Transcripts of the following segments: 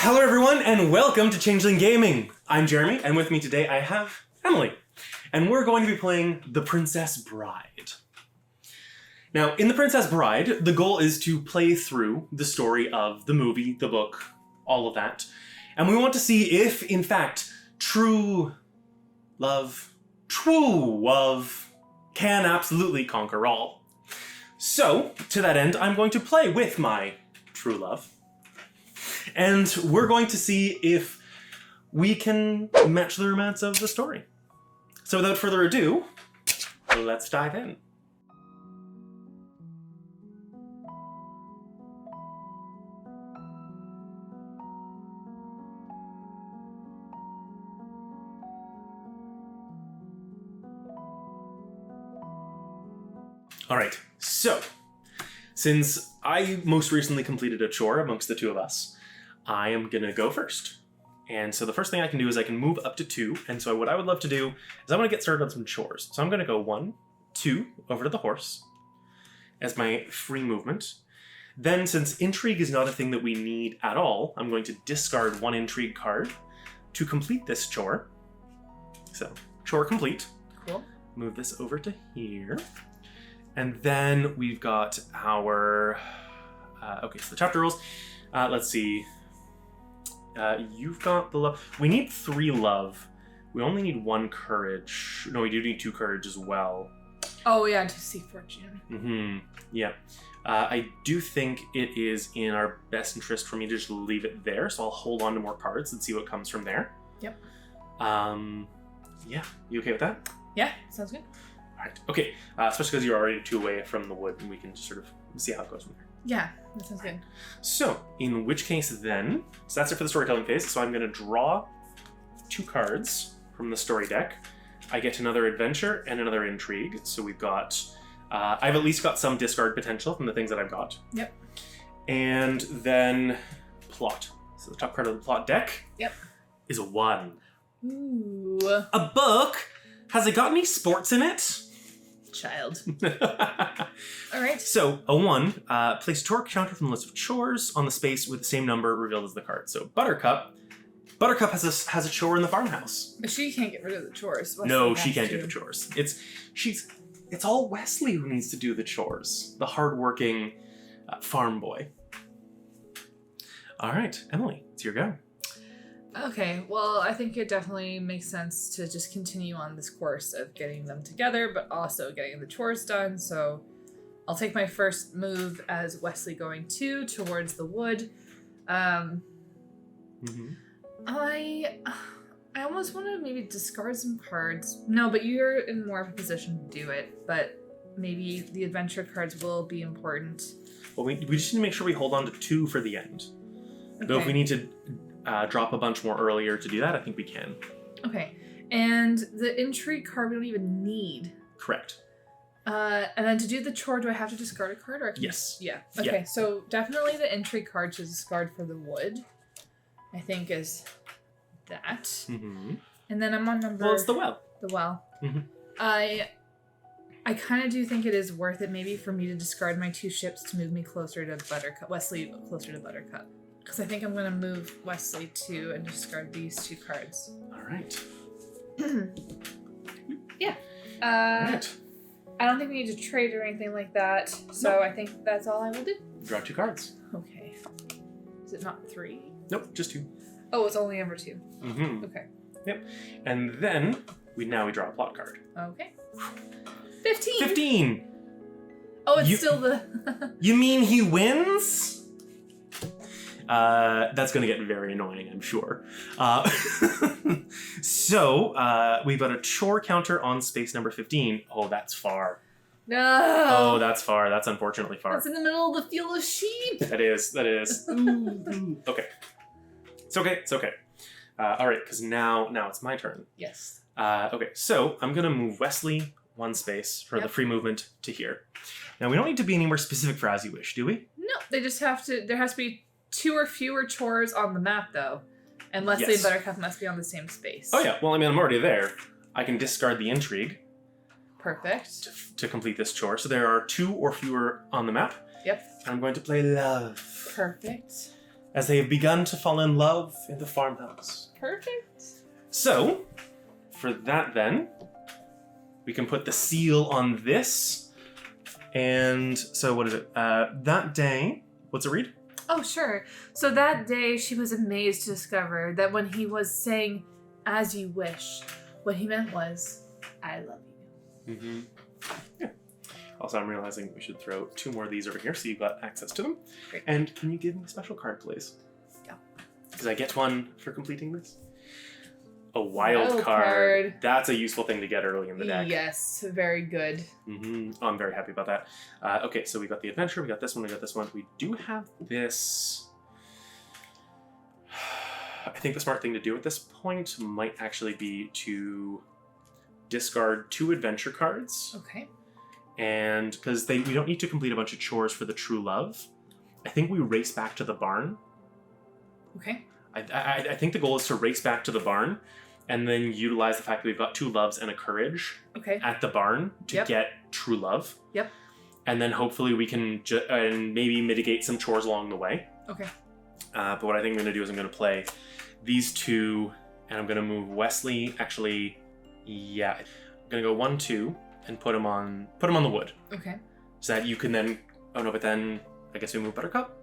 Hello everyone, and welcome to Changeling Gaming. I'm Jeremy, and with me today I have Emily. And we're going to be playing The Princess Bride. Now, in The Princess Bride, the goal is to play through the story of the movie, the book, all of that. And we want to see if, in fact, true love can absolutely conquer all. So, to that end, I'm going to play with my true love. And we're going to see if we can match the romance of the story. So without further ado, let's dive in. All right, so since I most recently completed a chore amongst the two of us, I am gonna go first. And so the first thing I can do is I can move up to 2. And so what I would love to do is I want to get started on some chores. So I'm going to go 1, 2 over to the horse as my free movement. Then since intrigue is not a thing that we need at all, I'm going to discard 1 intrigue card to complete this chore. So chore complete. Cool. Move this over to here. And then we've got our, okay, so the chapter rules. Let's see. You've got the love. We need 3 love. We only need 1 courage. No, we do need 2 courage as well. Oh yeah, to see fortune. Mm-hmm. Yeah. I do think it is in our best interest for me to just leave it there, so I'll hold on to more cards and see what comes from there. Yep. Yeah. You okay with that? Yeah, sounds good. All right. Okay. Especially because you're already 2 away from the wood, and we can just sort of see how it goes from there. Yeah, that sounds good. So, in which case then, so that's it for the storytelling phase. So I'm going to draw 2 cards from the story deck. I get another adventure and another intrigue. So we've got, I've at least got some discard potential from the things that I've got. Yep. And then plot. So the top card of the plot deck is a 1. Ooh. A book? Has it got any sports in it? Child. All right. So a 1, place a chore counter from the list of chores on the space with the same number revealed as the card. So Buttercup has a chore in the farmhouse. But she can't get rid of the chores. Wesley no, she can't do the chores. It's all Wesley who needs to do the chores. The hardworking farm boy. All right, Emily, it's your go. Okay, well, I think it definitely makes sense to just continue on this course of getting them together, but also getting the chores done. So I'll take my first move as Wesley going 2 towards the wood. I almost want to maybe discard some cards. No, but you're in more of a position to do it, but maybe the adventure cards will be important. Well, we just need to make sure we hold on to 2 for the end. Okay. Though if we need to drop a bunch more earlier to do that, I think we can. Okay. And the intrigue card we don't even need. Correct. And then to do the chore, do I have to discard a card? Or I can yes. Yeah. Okay, so definitely the intrigue card to discard for the wood, I think, is that. Mm-hmm. And then I'm on number... Well, it's the well. The well. Mm-hmm. I kind of do think it is worth it maybe for me to discard my 2 ships to move me closer to Buttercup. Wesley closer to Buttercup. Because I think I'm going to move Wesley 2 and discard these 2 cards. All right. Yeah. All right. I don't think we need to trade or anything like that. So nope. I think that's all I will do. Draw 2 cards. Okay. Is it not 3? Nope, just 2. Oh, it's only number 2. Mm-hmm. Okay. Yep. And then we draw a plot card. Okay. 15. 15. Oh, it's still the... You mean he wins? That's going to get very annoying, I'm sure. So, we've got a chore counter on space number 15. Oh, that's far. No. Oh, that's far. That's unfortunately far. That's in the middle of the field of sheep. That is. Ooh. Okay. It's okay. All right, because now it's my turn. Yes. Okay, so I'm going to move Wesley 1 space for the free movement to here. Now, we don't need to be any more specific for As You Wish, do we? No, they just have to... There has to be 2 or fewer chores on the map, though. And Leslie and Buttercup must be on the same space. Oh, yeah. Well, I mean, I'm already there. I can discard the intrigue. Perfect. To complete this chore. So there are 2 or fewer on the map. Yep. I'm going to play love. Perfect. as they have begun to fall in love in the farmhouse. Perfect. So, for that then, we can put the seal on this. And so what is it? That day, what's it read? Oh, sure. So that day she was amazed to discover that when he was saying, "as you wish," what he meant was, "I love you." Mm-hmm. Yeah. Also, I'm realizing we should throw 2 more of these over here so you've got access to them. Great. And can you give me a special card, please? Yeah. Because I get one for completing this. A wild card. That's a useful thing to get early in the deck. Yes, very good. Mm-hmm. Oh, I'm very happy about that. Okay, so we got the adventure, we got this one, we got this one. We do have this. I think the smart thing to do at this point might actually be to discard 2 adventure cards. Okay. And because we don't need to complete a bunch of chores for the true love, I think we race back to the barn. Okay. I think the goal is to race back to the barn and then utilize the fact that we've got 2 loves and a courage at the barn to get true love. Yep. And then hopefully we can and maybe mitigate some chores along the way. Okay. But what I think I'm going to do is I'm going to play these 2, and I'm going to move Wesley. Actually, yeah, I'm going to go 1, 2, and put him on the wood. Okay. So that you can then. Oh no, but then I guess we move Buttercup.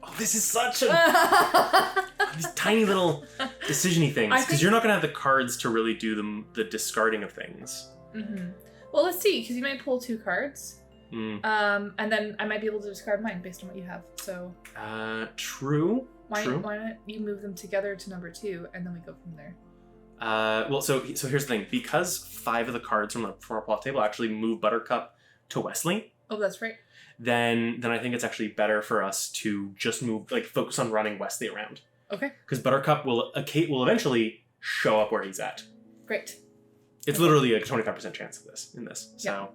Oh, this is such a these tiny little decision-y things because you're not going to have the cards to really do the discarding of things. Mm-hmm. Well, let's see, because you might pull 2 cards. And then I might be able to discard mine based on what you have. So. True. Why not you move them together to number 2 and then we go from there? Well, so here's the thing. Because 5 of the cards from our plot table actually move Buttercup to Wesley. Oh, that's right. Then I think it's actually better for us to just focus on running Wesley around. Okay. Because Buttercup will eventually show up where he's at. Great. It's literally a 25% chance of this. So,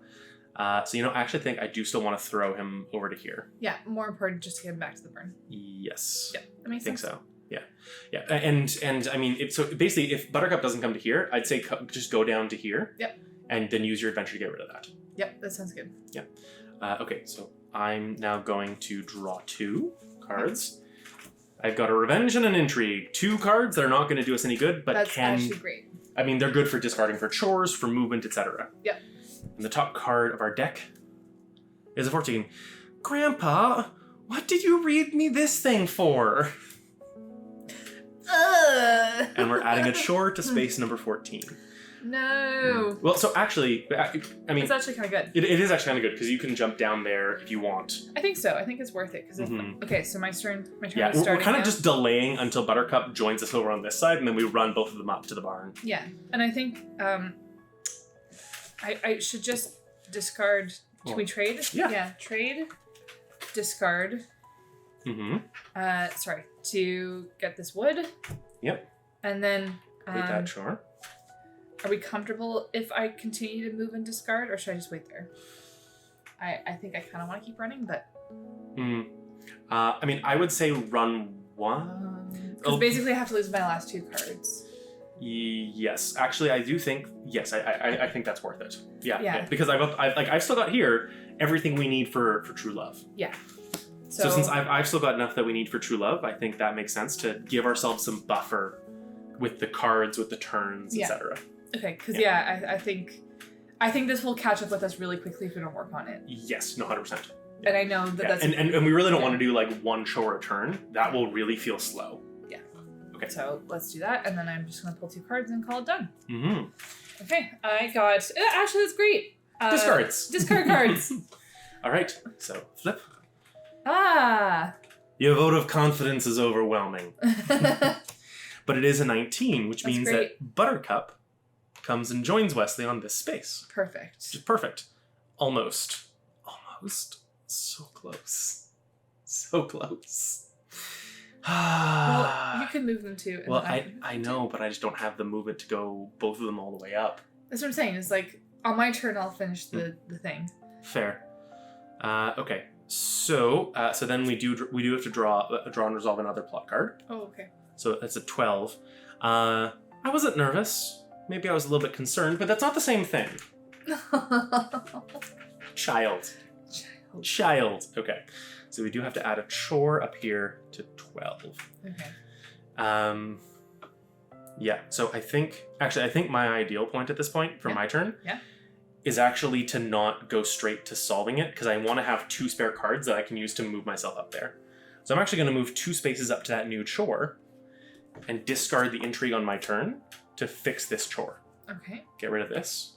I actually think I do still want to throw him over to here. Yeah, more important just to get him back to the burn. Yes. Yeah, that makes sense. sense. I think so. Yeah. And I mean, so basically, if Buttercup doesn't come to here, I'd say just go down to here. Yep. And then use your adventure to get rid of that. Yep, that sounds good. Yeah. Okay, so I'm now going to draw 2 cards. I've got a Revenge and an Intrigue. 2 cards that are not going to do us any good, but That's actually great. I mean, they're good for discarding for chores, for movement, etc. Yep. And the top card of our deck is a 14. Grandpa, what did you read me this thing for? And we're adding a chore to space number 14. No. Well, so actually, I mean... It's actually kind of good. It is actually kind of good, because you can jump down there if you want. I think so. I think it's worth it. Okay, so my turn is we're starting kind of now. just delaying until Buttercup joins us over on this side, and then we run both of them up to the barn. Yeah, and I think I should just discard... Can we trade? Yeah. Yeah, trade, discard. Sorry, to get this wood. Yep. And then... Complete that chore. Are we comfortable if I continue to move and discard, or should I just wait there? I think I kind of want to keep running, but... I mean, I would say run 1. Because basically I have to lose my last 2 cards. Yes. Actually, I do think... Yes, I think that's worth it. Yeah. Because I've still got here everything we need for true love. Yeah. So since I've still got enough that we need for true love, I think that makes sense to give ourselves some buffer with the cards, with the turns, etc. Okay, because I think this will catch up with us really quickly if we don't work on it. Yes, no, 100%. And I know that's... And we really don't want to do 1 chore a turn. That will really feel slow. Yeah. Okay. So let's do that, and then I'm just going to pull 2 cards and call it done. Mm-hmm. Okay, I got... Actually, that's great. Discards. Discard cards. All right, so flip. Your vote of confidence is overwhelming. But it is a 19, which means that Buttercup comes and joins Wesley on this space. Perfect. Which is perfect. Almost. So close. So close. Well, you can move them too. Well, I know, but I just don't have the movement to go both of them all the way up. That's what I'm saying. It's like, on my turn, I'll finish the thing. Fair. Okay. So then we do have to draw and resolve another plot card. Oh, okay. So that's a 12. I wasn't nervous. Maybe I was a little bit concerned, but that's not the same thing. Child. Okay. So we do have to add a chore up here to 12. Okay. Yeah, so I think my ideal point at this point for my turn Yeah. is actually to not go straight to solving it, because I want to have 2 spare cards that I can use to move myself up there. So I'm actually going to move 2 spaces up to that new chore and discard the intrigue on my turn to fix this chore. Okay. Get rid of this.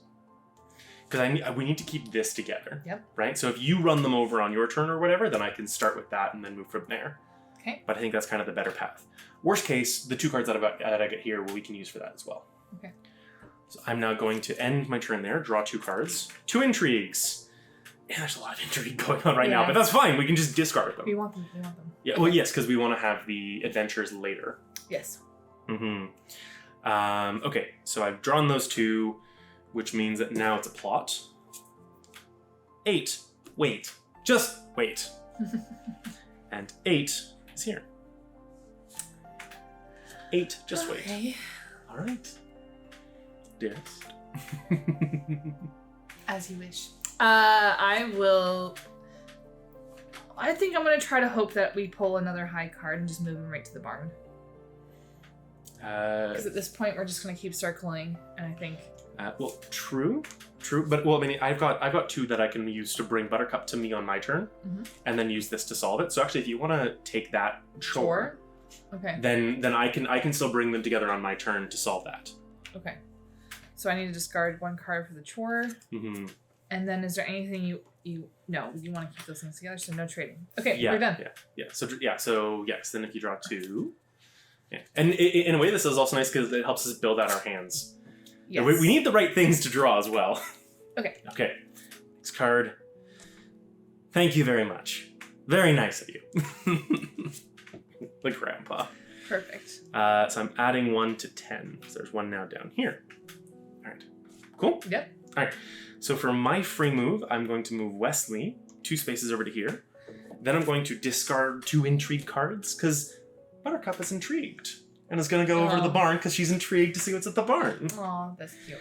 Because we need to keep this together. Yep. Right? So if you run them over on your turn or whatever, then I can start with that and then move from there. Okay. But I think that's kind of the better path. Worst case, the 2 cards that I get here, we can use for that as well. Okay. So I'm now going to end my turn there, draw 2 cards. 2 intrigues. Yeah, there's a lot of intrigue going on right now, but that's fine. We can just discard them. We want them. We want them. Yeah, well, yes, because we want to have the adventures later. Yes. Okay, so I've drawn those 2, which means that now it's a plot. 8. Wait. Just wait. And 8 is here. 8. Just wait. All right. Dearest. As you wish. I think I'm going to try to hope that we pull another high card and just move him right to the barn. Because at this point, we're just going to keep circling, and I think... well, true. But, well, I mean, I've got 2 that I can use to bring Buttercup to me on my turn, and then use this to solve it. So actually, if you want to take that chore, okay, then I can still bring them together on my turn to solve that. Okay. So I need to discard 1 card for the chore. And then is there anything you want to keep those things together, so no trading. Okay, we're done. So yes, then if you draw 2, and in a way this is also nice because it helps us build out our hands. Yes. We need the right things to draw as well. Okay. Okay. Next card. Thank you very much. Very nice of you. The grandpa. Perfect. So I'm adding 1 to 10. So there's 1 now down here. All right. Cool? Yep. All right. So for my free move, I'm going to move Westley 2 spaces over to here. Then I'm going to discard 2 intrigue cards because Buttercup is intrigued and is going to go over to the barn because she's intrigued to see what's at the barn. Oh, that's cute.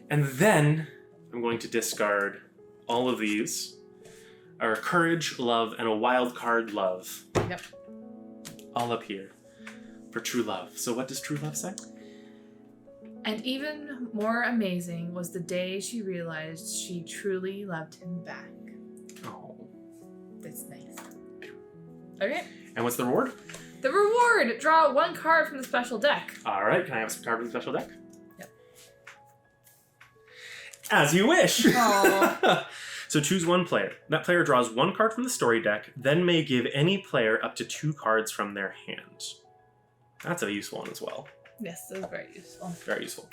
And then I'm going to discard all of these. Our courage, love, and a wild card, love. Yep. All up here for true love. So what does true love say? And even more amazing was the day she realized she truly loved him back. Oh. That's nice. Okay. And what's the reward? The reward! Draw 1 card from the special deck. All right. Can I have some card from the special deck? Yep. As you wish. Aww. So choose 1 player. That player draws 1 card from the story deck, then may give any player up to 2 cards from their hand. That's a useful one as well. Yes, that was very useful. Very useful.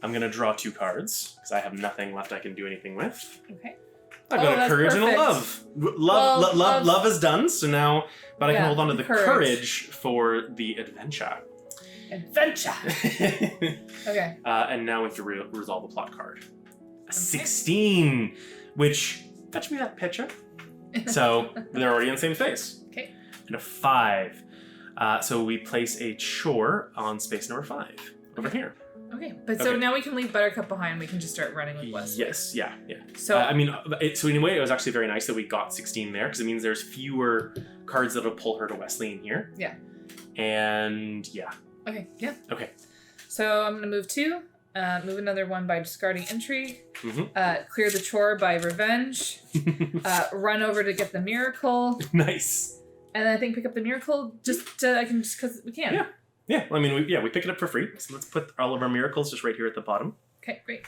I'm going to draw 2 cards because I have nothing left I can do anything with. Okay. I've got a courage and a love. Love is done, so now, but I can hold on to the courage for the adventure. Adventure! Okay. And now we have to resolve a plot card. A 16, which, fetch me that picture. So they're already in the same space. Okay. And a 5. So we place a chore on space number 5 over here. Okay, but so now we can leave Buttercup behind. We can just start running with Westley. Yes, yeah. So so in a way, it was actually very nice that we got 16 there because it means there's fewer cards that'll pull her to Westley in here. Yeah. And yeah. Okay. Yeah. Okay. So I'm gonna move 2. Move another 1 by discarding intrigue. Clear the chore by revenge. Run over to get the miracle. Nice. And then I think pick up the miracle just because we can. Yeah. Yeah. I mean, we pick it up for free. So let's put all of our miracles just right here at the bottom. Okay, great.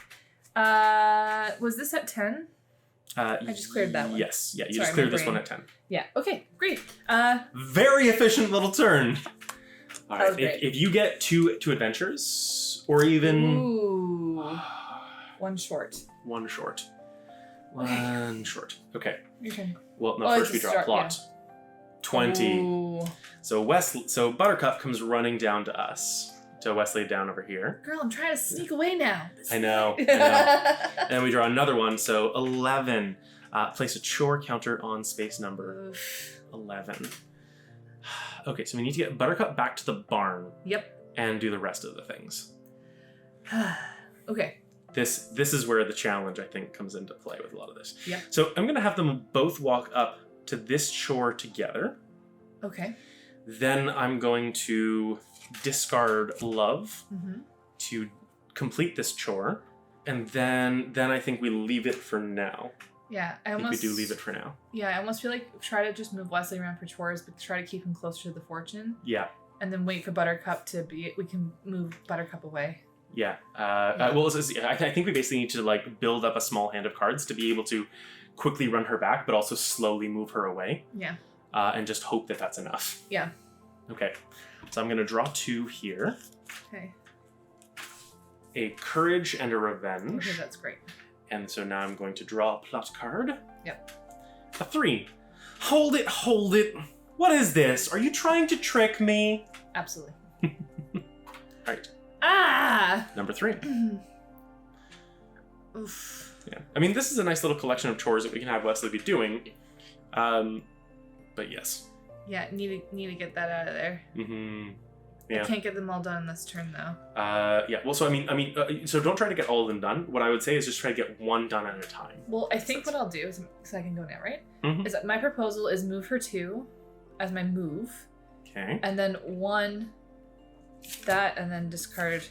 Was this at 10? I just cleared that one. Yes. Yeah. You just cleared this one at 10. Yeah. Okay. Great. Very efficient little turn. All right. Great. If you get two adventures, or even 1 short. 1 short. 1 short. Okay. Your turn. Well, no. First we draw plot. Yeah. 20. Ooh. So Buttercup comes running down to us. To Westley down over here. Girl, I'm trying to sneak away now. I know. And we draw another one. So 11. Place a chore counter on space number 11. Okay, so we need to get Buttercup back to the barn. Yep. And do the rest of the things. Okay. This is where the challenge, I think, comes into play with a lot of this. Yeah. So I'm going to have them both walk up to this chore together. Okay. Then I'm going to discard love to complete this chore. And then I think we leave it for now. Yeah, I think we do leave it for now. Yeah, I almost feel like try to just move Westley around for chores, but try to keep him closer to the fortune. Yeah. And then wait for Buttercup to be... We can move Buttercup away. Yeah. Well, I think we basically need to like build up a small hand of cards to be able to quickly run her back, but also slowly move her away. Yeah. And just hope that that's enough. Yeah. Okay. So I'm going to draw 2 here. Okay. A courage and a revenge. Okay, that's great. And so now I'm going to draw a plot card. Yep. A 3. Hold it, hold it. What is this? Are you trying to trick me? Absolutely. All right. Ah! Number 3. Oof. Yeah. I mean, this is a nice little collection of chores that we can have Westley be doing. But yes. Yeah, need to get that out of there. Mm-hmm. Yeah. I can't get them all done this turn though. Yeah. Well, so I mean, so don't try to get all of them done. What I would say is just try to get one done at a time. Well, I think what I'll do is, so I can go now, right? Mm-hmm. Is that my proposal is move her 2 as my move, Okay. and then 1 that, and then discard.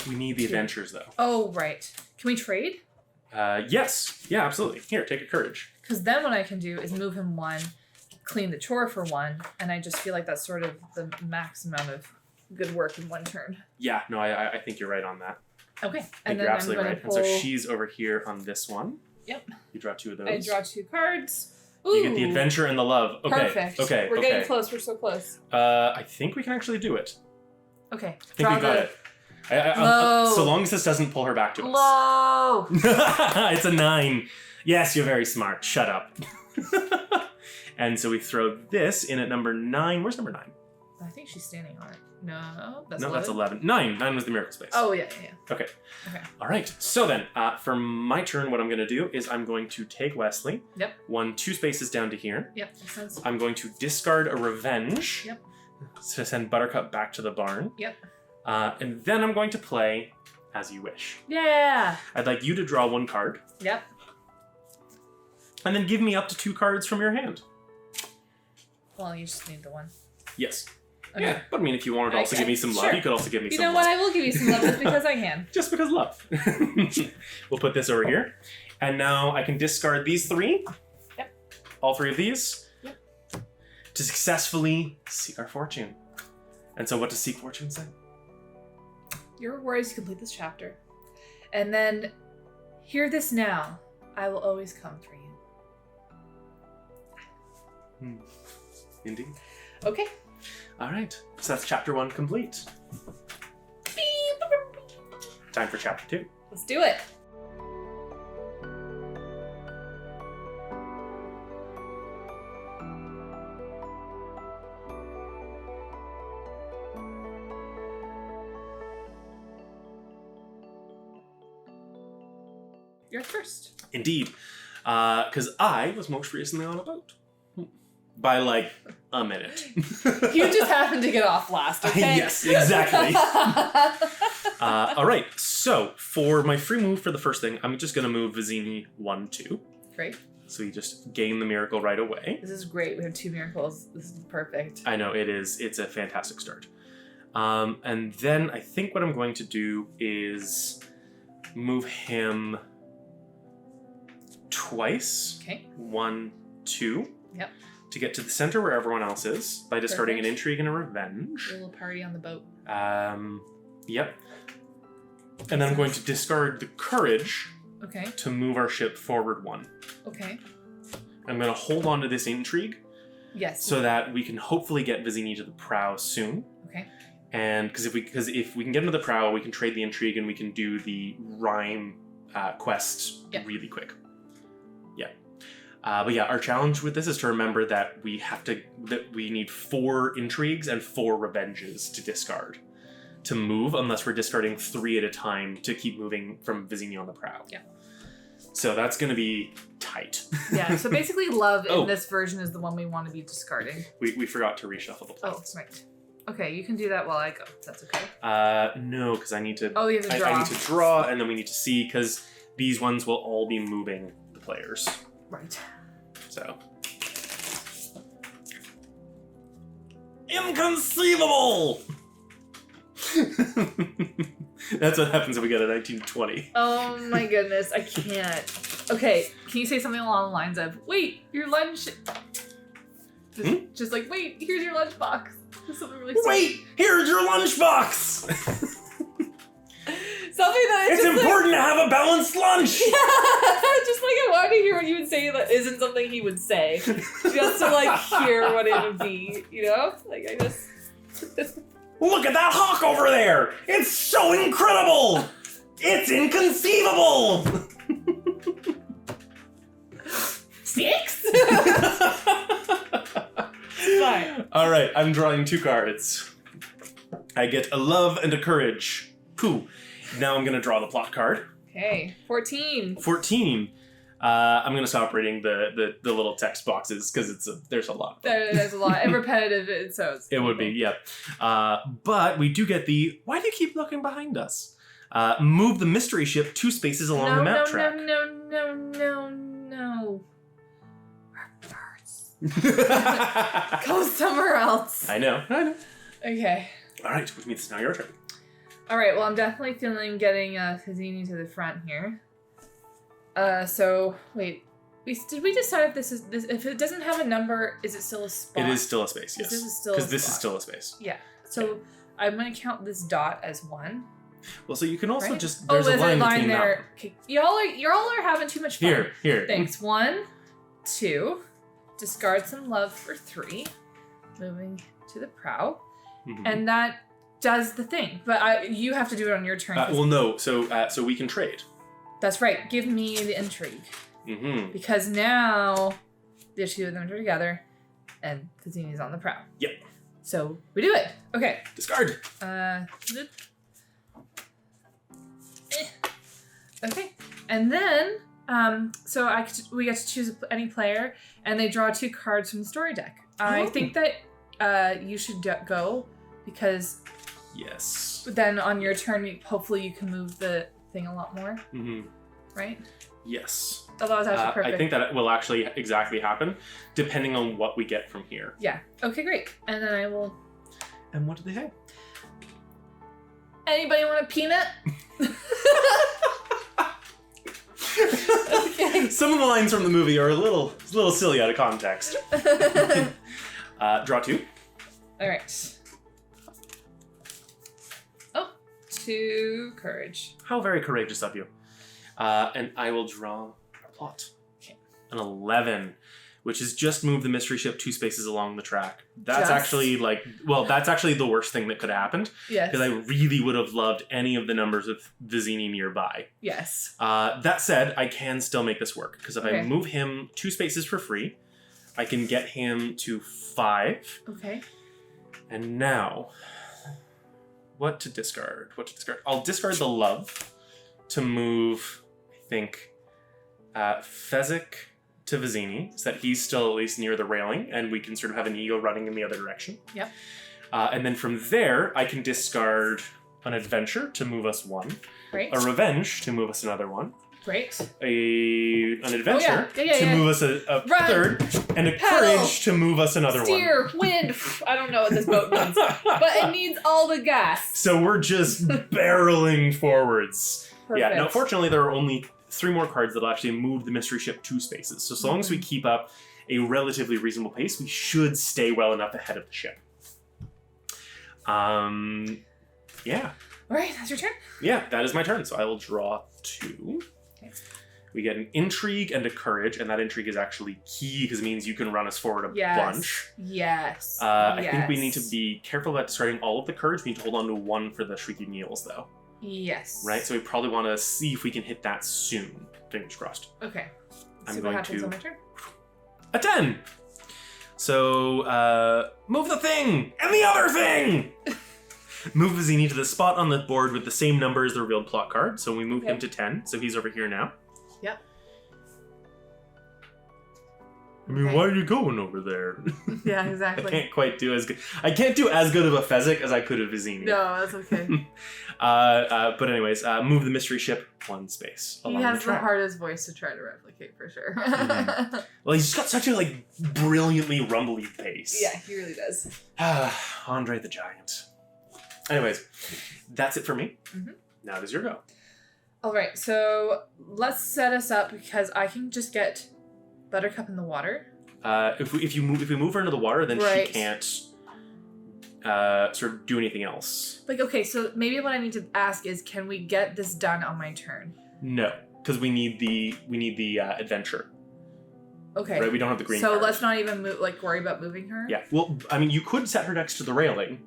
We need the 2. adventures though. Oh right. Can we trade? Yes. Yeah. Absolutely. Here, take a courage. Because then what I can do is move him 1, clean the chore for 1, and I just feel like that's sort of the max amount of good work in 1 turn. Yeah. No, I think you're right on that. Okay. I think And then you're I'm absolutely going right. to pull... And so she's over here on this one. Yep. You draw 2 of those. I draw 2 cards. Ooh. You get the adventure and the love. Okay. Perfect. Okay. We're getting close. We're so close. I think we can actually do it. Okay. I think we got it. Low. So long as this doesn't pull her back to us. Low. It's a 9. Yes, you're very smart. Shut up. And so we throw this in at number 9. Where's number 9? I think she's standing on it. No, that's No, 11. that's 11. 9 was the miracle space. Oh, yeah. Okay. Okay. All right. So then, for my turn, what I'm going to do is I'm going to take Wesley. Yep. 2 spaces down to here. Yep, makes sense. I'm going to discard a revenge. Yep. To send Buttercup back to the barn. Yep. And then I'm going to play As You Wish. Yeah. I'd like you to draw 1 card. Yep. And then give me up to 2 cards from your hand. Well, you just need the 1. Yes. Okay. Yeah, but I mean, if you wanted to also give me some love, Sure. you could also give me You some know love. what? I will give you some love just because I can. Just because love. We'll put this over here. And now I can discard these 3. Yep. All 3 of these. Yep. To successfully seek our fortune. And so what does seek fortune say? Your reward is to complete this chapter. And then, hear this now. I will always come for you. Indeed. Okay. All right. So that's chapter 1 complete. Time for chapter 2. Let's do it. You're first. Indeed. Because I was most recently on a boat. By like a minute. You just happened to get off last, okay? Yes, exactly. All right, so for my free move for the first thing, I'm just going to move Vizzini 1, 2. Great. So we just gain the miracle right away. This is great. We have 2 miracles. This is perfect. I know, it is. It's a fantastic start. And then I think what I'm going to do is move him twice. Okay. 1, 2. Yep. To get to the center where everyone else is by discarding Perfect. an intrigue and a revenge. A little party on the boat. Yep. And then I'm going to discard the courage Okay. to move our ship forward 1. Okay. I'm going to hold on to this intrigue Yes. so that we can hopefully get Vizzini to the prow soon. Okay. And because if we can get him to the prow, we can trade the intrigue and we can do the rhyme quest really quick. Yeah. But yeah, our challenge with this is to remember that we need 4 intrigues and 4 revenges to discard to move, unless we're discarding 3 at a time to keep moving from Vizzini on the prow. Yeah. So that's going to be tight. Yeah, so basically love in this version is the one we want to be discarding. We forgot to reshuffle the Oh, plots. right. Okay, you can do that while I go. That's okay. No, because I need to... Oh, you have to draw. I need to draw, and then we need to see, because these ones will all be moving the players. Right. So... Inconceivable! That's what happens if we get a 1920. Oh my goodness, I can't. Okay, can you say something along the lines of, wait, your lunch... Just like, wait, here's your lunchbox. Something really Wait, here's your lunchbox! Something that it's important to have a balanced lunch! Yeah, just like I wanted to hear what you would say that isn't something he would say. Just to like hear what it would be, you know? Like I just... Look at that hawk over there! It's so incredible! It's inconceivable! 6? Fine. Alright, I'm drawing 2 cards. I get a love and a courage. Pooh. Now I'm gonna draw the plot card. Okay, 14. 14. I'm gonna stop reading the little text boxes because there's a lot. There's a lot and repetitive, so it's it would be, yeah. But we do get the. Why do you keep looking behind us? Move the mystery ship 2 spaces along the map track. No. We're birds. Go somewhere else. I know. Okay. All right, which means it's now your turn. All right. Well, I'm definitely feeling getting Fazini to the front here. So wait, did we decide if this if it doesn't have a number, is it still a spot? It is still a space, yes. This is still because this is still a space. Yeah. So I'm gonna count this dot as 1. Well, so you can also right? just there's a line between there. Okay. Y'all are having too much fun. Here. Thanks. 1, 2. Discard some love for 3. Moving to the prow, and that does the thing. But you have to do it on your turn. Well, no. So we can trade. That's right. Give me the intrigue. Because now the 2 of them are together, and Fazini's on the prow. Yep. So we do it. Okay. Discard. Okay. And then, so we get to choose any player, and they draw 2 cards from the story deck. I think that you should go, because yes. then on your turn, hopefully you can move the thing a lot more. Right? Yes. Although it's actually perfect. I think that will actually exactly happen, depending on what we get from here. Yeah. Okay, great. And then I will... And what do they say? Anybody want a peanut? Okay. Some of the lines from the movie are a little silly out of context. Draw 2. All right. Oh, 2 courage. How very courageous of you. And I will draw a plot. Okay. An 11, which is just move the mystery ship 2 spaces along the track. That's Just? actually that's actually the worst thing that could have happened. Yes. Because I really would have loved any of the numbers with Vizini nearby. Yes. That said, I can still make this work. Because if I Okay. move him 2 spaces for free, I can get him to 5. Okay. And now, what to discard? I'll discard the love to move, I think, Fezzik to Vizini, so that he's still at least near the railing, and we can sort of have Inigo running in the other direction. Yep. And then from there, I can discard an adventure to move us 1, Great. a revenge to move us another 1, Great. an adventure Yeah, to move us a Run. 3rd, and a Paddle. courage to move us another 1. Steer, wind. I don't know what this boat means, but it needs all the gas. So we're just barreling forwards. Perfect. Yeah, now fortunately there are only 3 more cards that'll actually move the mystery ship 2 spaces. So long as we keep up a relatively reasonable pace, we should stay well enough ahead of the ship. Yeah. All right, that's your turn. Yeah, that is my turn. So I will draw 2. Okay. We get an intrigue and a courage, and that intrigue is actually key because it means you can run us forward a bunch. Yes. I think we need to be careful about discarding all of the courage. We need to hold on to 1 for the Shrieking Eels, though. Yes. Right? So we probably want to see if we can hit that soon. Fingers crossed. Okay. I'm See going what happens to- on my turn. A 10! So, move the thing! And the other thing! Move Vizini to the spot on the board with the same number as the revealed plot card. So we move him to 10. So he's over here now. Yep. I mean, Okay. why are you going over there? Yeah, I exactly. can't quite do as good. I can't do as good of a Fezzik as I could have Vizini. No, that's okay. But anyways, move the mystery ship 1 space He along has the the track. hardest voice to try to replicate for sure. Mhm. Well, he's just got such a like brilliantly rumbly bass. Yeah, he really does. Andre the Giant. Anyways, that's it for me. Mhm. Now it is your go. All right, so let's set us up because I can just get Buttercup in the water. If we move her into the water, then Right. she can't sort of do anything else. Like, okay, so maybe what I need to ask is, can we get this done on my turn? No, because we need the adventure. Okay. Right, we don't have the green. So card. let's not even worry about moving her. Yeah. Well, I mean, you could set her next to the railing.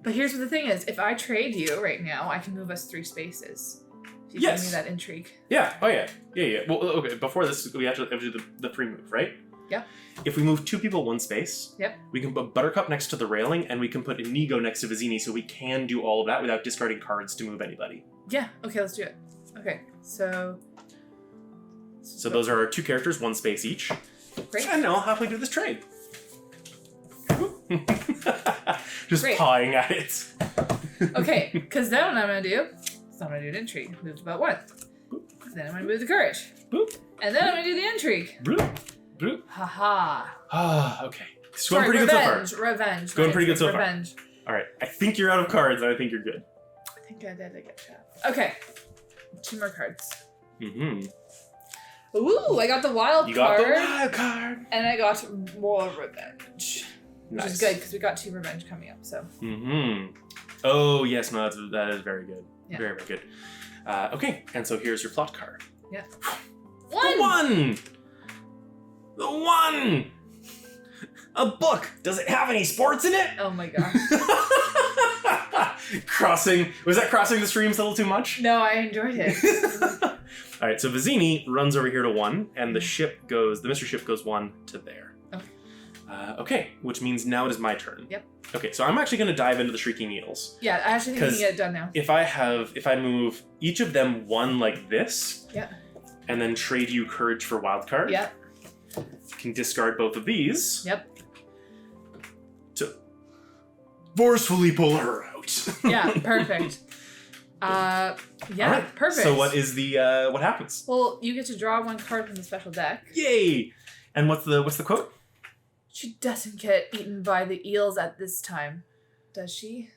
But here's what the thing is: if I trade you right now, I can move us 3 spaces. If you Yes. give me that intrigue. Yeah. Oh yeah. Yeah. Well, okay. Before this, we have to do the free move, right? Yeah. If we move 2 people 1 space, Yep. we can put Buttercup next to the railing, and we can put Inigo next to Vizini, so we can do all of that without discarding cards to move anybody. Yeah. Okay, let's do it. Okay. So Those are our 2 characters, 1 space each. great. And I'll happily do this trade. Just Great. pawing at it. Okay, because then what I'm gonna do is I'm gonna do an intrigue. Move about 1. Then I'm gonna move the courage. Boop. And then I'm gonna do the intrigue. Bloop. Bloop. Haha. Ah, okay. It's Sorry, going pretty revenge. good so far. Revenge. Going right, pretty good it's so far. Revenge. All right. I think you're out of cards, and I think you're good. I think I did get trapped. Okay. 2 more cards. Mm-hmm. Ooh, I got the wild You card. got the wild card. And I got more revenge. Which Nice. is good because we got 2 revenge coming up. So Mm-hmm. Oh yes, no, that is very good. Yeah. Very, very good. Okay, and so here's your plot card. yeah. The one. The one. A book. Does it have any sports in it? Oh my gosh. Was that crossing the streams a little too much? No, I enjoyed it. All right, so Vizini runs over here to 1, and the mystery ship goes 1 to there. Okay. Okay, which means now it is my turn. Yep. Okay, so I'm actually going to dive into the Shrieking Eels. Yeah, I actually think we can get it done now. If I move each of them 1 like this, Yeah. and then trade you courage for wild card, Yep. can discard both of these. Yep. To forcefully pull her out. Yeah, perfect. Yeah, All right, perfect. So what happens? Well, you get to draw 1 card from the special deck. Yay! And what's the quote? She doesn't get eaten by the eels at this time, does she?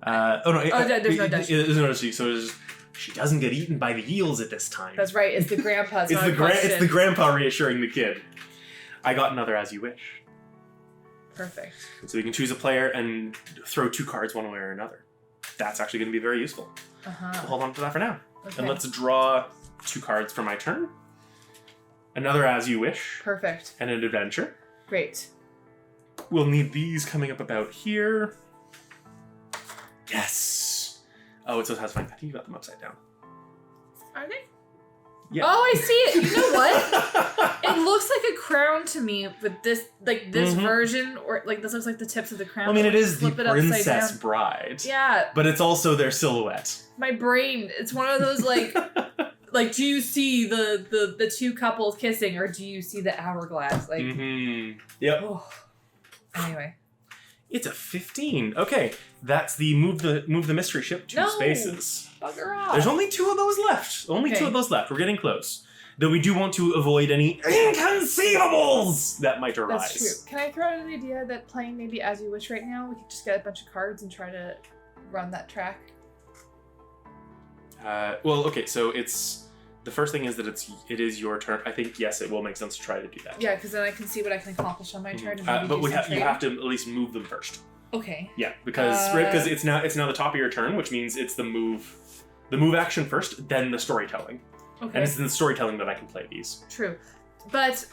Oh no! there's no dash. There's no dash. So she doesn't get eaten by the eels at this time. That's right. It's the grandpa. It's the grandpa reassuring the kid. I got another as you wish. Perfect. So you can choose a player and throw 2 cards one way or another. That's actually going to be very useful. Uh-huh. We'll hold on to that for now. Okay. And let's draw 2 cards for my turn. Another as you wish. Perfect. And an adventure. Great. We'll need these coming up about here. Yes. Oh, it says has fun. I think you got them upside down. Are they? Yeah. Oh, I see it. You know what? It looks like a crown to me with this Mhm. version, or like this looks like the tips of the crown. I mean, but it when is you the flip it upside Princess down- Bride. Yeah, But it's also their silhouette. my brain. It's one of those like, do you see the 2 couples kissing, or do you see the hourglass? Like, Mm-hmm. Yep. oh. Anyway. It's a 15. Okay, that's the move the mystery ship 2 No. spaces. Bugger off. There's only 2 of those left. Only 2 Okay. of those left. We're getting close. Though we do want to avoid any inconceivables that might arise. That's true. Can I throw out an idea that playing maybe As You Wish right now, we could just get a bunch of cards and try to run that track? Well, okay, so the first thing is that it is your turn. I think yes, it will make sense to try to do that. Yeah, because then I can see what I can accomplish on my turn. And maybe But do some you trading. have to at least move them first. Okay. Yeah, because it's now the top of your turn, which means it's the move action first, then the storytelling. Okay. And it's in the storytelling that I can play these. True. But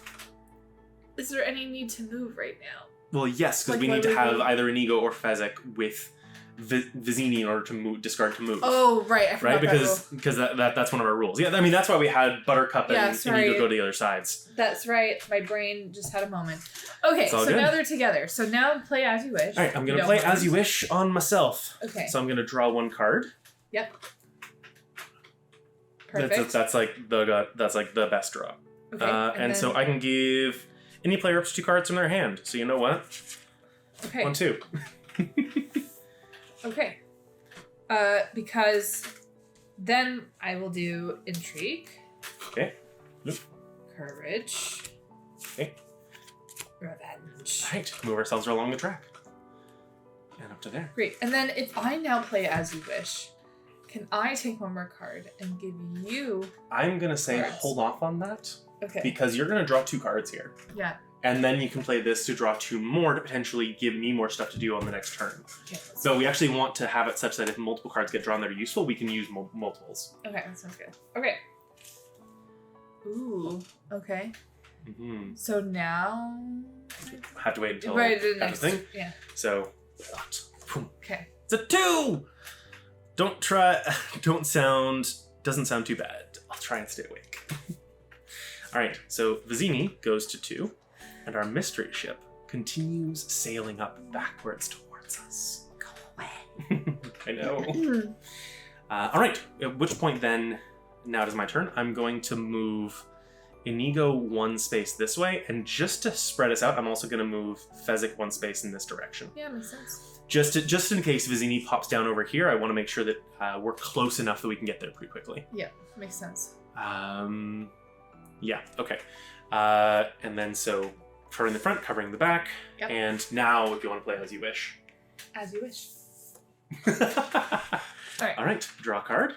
is there any need to move right now? Well, yes, because Like, we why need to would have we- either Inigo or Fezzik with Vizini in order to discard to move. Oh, right. I forgot Right, that rule. because that's one of our rules. Yeah, I mean that's why we had Buttercup and Yeah, Inigo sorry. go to the other sides. That's right. My brain just had a moment. Okay, It's all so good. now they're together. So now play As You Wish. All right, I'm You gonna don't play mind. As You Wish on myself. Okay. So I'm gonna draw 1 card. Yep. Perfect. That's like the best draw. Okay. And so I can give any player up to 2 cards from their hand. So you know what? Okay. 1, 2. Okay. Because then I will do intrigue. Okay. Yep. Courage. Okay. Revenge. All right. Move ourselves along the track. And up to there. Great. And then if I now play as you wish, can I take one more card and give you... I'm going to say cards? hold off on that. Okay. Because you're going to draw 2 cards here. Yeah. And then you can play this to draw 2 more to potentially give me more stuff to do on the next turn. Okay, So we actually want to have it such that if multiple cards get drawn that are useful, we can use multiples. Okay, that sounds good. Okay. Ooh. Okay. Mm-hmm. So now... Have to wait until Right, the after next... the thing. Yeah. So, Okay. it's a 2! Doesn't sound too bad. I'll try and stay awake. Alright, so Vizzini goes to 2, and our mystery ship continues sailing up backwards towards us. Go away. I know. Alright, at which point then, now it is my turn, I'm going to move Inigo 1 space this way, and just to spread us out, I'm also going to move Fezzik 1 space in this direction. Yeah, makes sense. Just in case Vizzini pops down over here, I want to make sure that we're close enough that we can get there pretty quickly. Yeah, makes sense. Yeah, okay. And then so covering the front, covering the back, Yep. and now if you want to play as you wish. As you wish. All right, draw a card.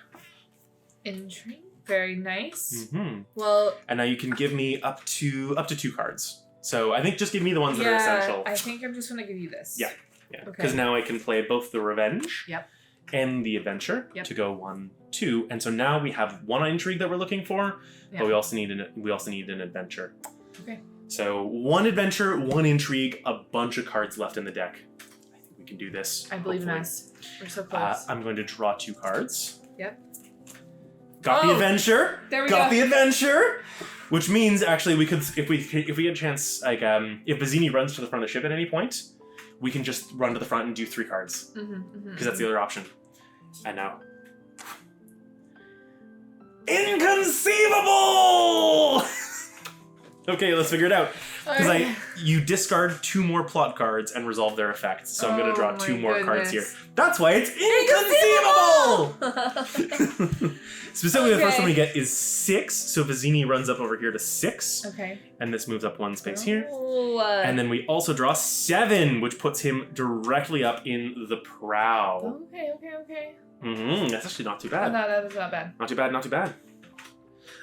Intrigue. Very nice. Mm-hmm. Well... And now you can give me up to 2 cards. So I think just give me the ones that are essential. I think I'm just going to give you this. Yeah. Yeah, Okay. because now I can play both the Revenge Yep. and the Adventure Yep. to go 1, 2, and so now we have 1 intrigue that we're looking for, Yeah. but we also need an Adventure. Okay. So 1 Adventure, 1 intrigue, a bunch of cards left in the deck. I think we can do this. I believe in hopefully. us. We're so close. I'm going to draw 2 cards. Yep. Got the Adventure. There we Got go. the Adventure. Which means actually we could, if we get a chance, like if Vizzini runs to the front of the ship at any point, we can just run to the front and do 3 cards. Because that's the other option. And now. Inconceivable! Okay, let's figure it out. Because Okay. you discard 2 more plot cards and resolve their effects. So I'm going to draw Oh 2 my more cards here. goodness. That's why it's inconceivable! Specifically, the first one we get is 6. So Vizzini runs up over here to 6. Okay. And this moves up 1 space here. Oh, And then we also draw 7, which puts him directly up in the prow. Okay. That's actually not too Oh, bad. no, that is not bad. Not too bad, not too bad.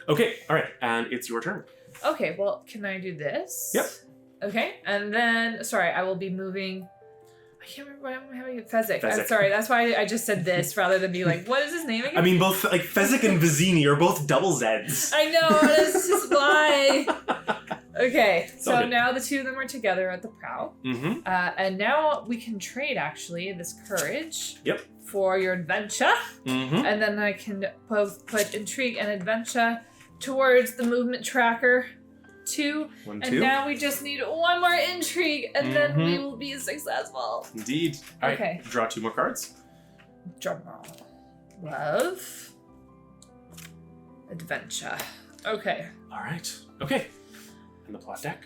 Okay, alright, and it's your turn. Okay, well, can I do this? Yep. Okay, and then, sorry, I will be moving... I can't remember what I'm having. Fezzik. I'm Fezzik. sorry, that's why I just said this rather than be like, what is his name again? I mean, both, like, Fezzik and Vizzini are both double Zeds. I know, this is why. Okay, all so good. now the 2 of them are together at the prow. Mm-hmm. And now we can trade, actually, this courage. Yep. For your adventure. Mm-hmm. And then I can both put intrigue and adventure towards the movement tracker 2. 1, And 2. now we just need 1 more intrigue, and then we Mhm. will be successful. Indeed. Alright, Okay. draw 2 more cards. Drum roll. Love. Adventure. Okay. Alright. Okay. And the plot deck.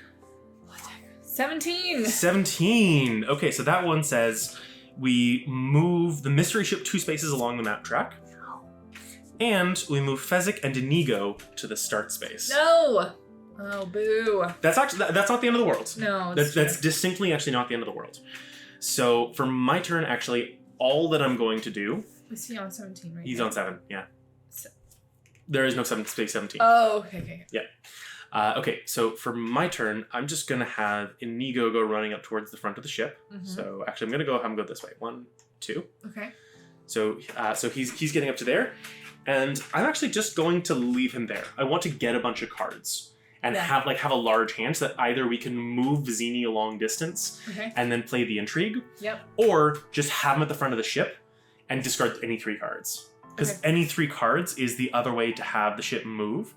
17. 17. Okay, so that one says we move the mystery ship 2 spaces along the map track. And we move Fezzik and Inigo to the start space. No. Oh, boo. That's actually that's not the end of the world. No. That's distinctly actually not the end of the world. So for my turn, actually, all that I'm going to do. Is he on 17 right He's now? on 7. Yeah. Se- There is no space 17. Oh, okay. Okay, so for my turn, I'm just gonna have Inigo go running up towards the front of the ship. Mhm. So actually, I'm gonna go this way. 1, 2. Okay. So he's getting up to there, and I'm actually just going to leave him there. I want to get a bunch of cards and Yeah. have a large hand so that either we can move Vizzini a long distance Okay. and then play the intrigue, Yep. or just have him at the front of the ship and discard any 3 cards. Because Okay. any 3 cards is the other way to have the ship move.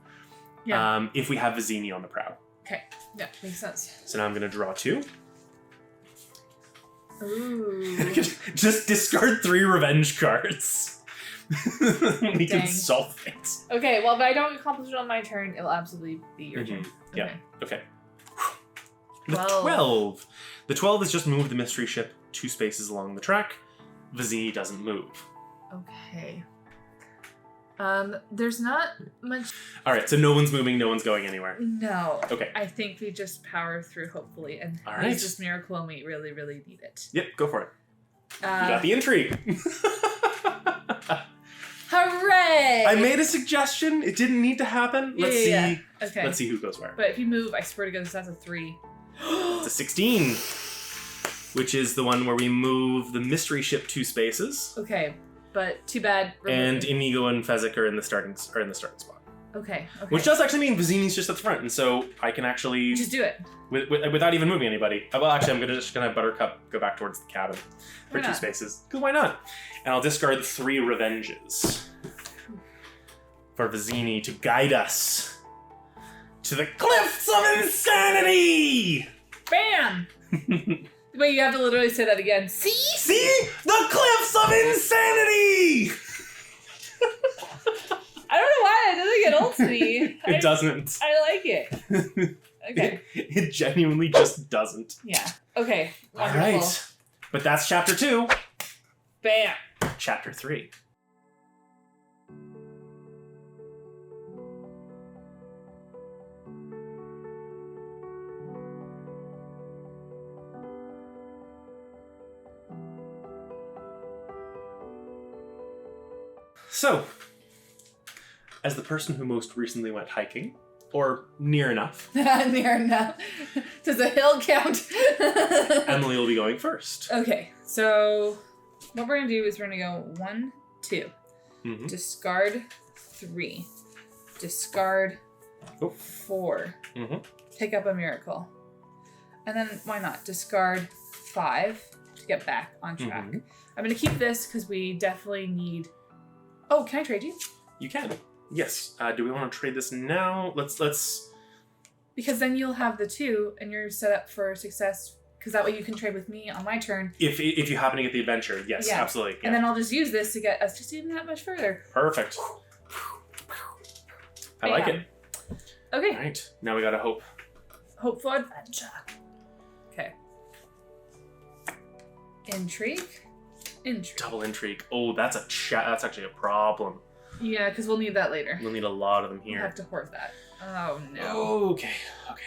Yeah. If we have Vizzini on the prow. Okay. Yeah, makes sense. So now I'm going to draw 2. Ooh. Just discard 3 revenge cards. We can Dang. solve things. Okay, well, if I don't accomplish it on my turn, it'll absolutely be your turn. Yeah. Okay. The 12. 12. The 12 is just move the mystery ship 2 spaces along the track. Vizini doesn't move. Okay. There's not much. All right, so no one's moving, no one's going anywhere. No. Okay. I think we just power through, hopefully, and All right. use this miracle when we really, really need it. Yep, go for it. You got the intrigue. Hooray! I made a suggestion. It didn't need to happen. Let's see. Yeah. Okay. Let's see who goes where. But if you move, I swear to goodness, that's a 3. It's a 16, which is the one where we move the mystery ship 2 spaces. Okay, but too bad. And Inigo and Fezzik are in the starting spot. Okay. Which does actually mean Vizini's just at the front, and so I can actually just do it. without even moving anybody. Well, actually, I'm just gonna have Buttercup go back towards the cabin for Why 2 not? spaces. Because why not? And I'll discard 3 revenges for Vizini to guide us to the cliffs of insanity. Bam! Wait, you have to literally say that again. See? See the cliffs of insanity. I don't know why it doesn't get old to me. It doesn't. I like it. Okay. It genuinely just doesn't. Yeah. Okay. All Wonderful. right. But that's chapter 2. Bam. Chapter 3. So, as the person who most recently went hiking, or near enough, Near enough. Does the hill count? Emily will be going first. Okay, so what we're gonna do is we're gonna go 1, 2, Mhm. discard 3, discard Oh. 4, Mhm. pick up a miracle, and then why not discard 5 to get back on track. Mhm. I'm gonna keep this because we definitely need. Oh, can I trade you? You can. Yes. Do we want to trade this now? Let's. Because then you'll have the 2 and you're set up for success. Because that way you can trade with me on my turn. If you happen to get the adventure, yes, Yeah. absolutely. Yeah. And then I'll just use this to get us just even that much further. Perfect. I like Yeah. it. Okay. All right. Now we gotta hope. Hopeful adventure. Okay. Intrigue. Intrigue. Double intrigue. Oh, that's that's actually a problem. Yeah, because we'll need that later. We'll need a lot of them We'll here. have to hoard that. Oh no. Okay. Okay.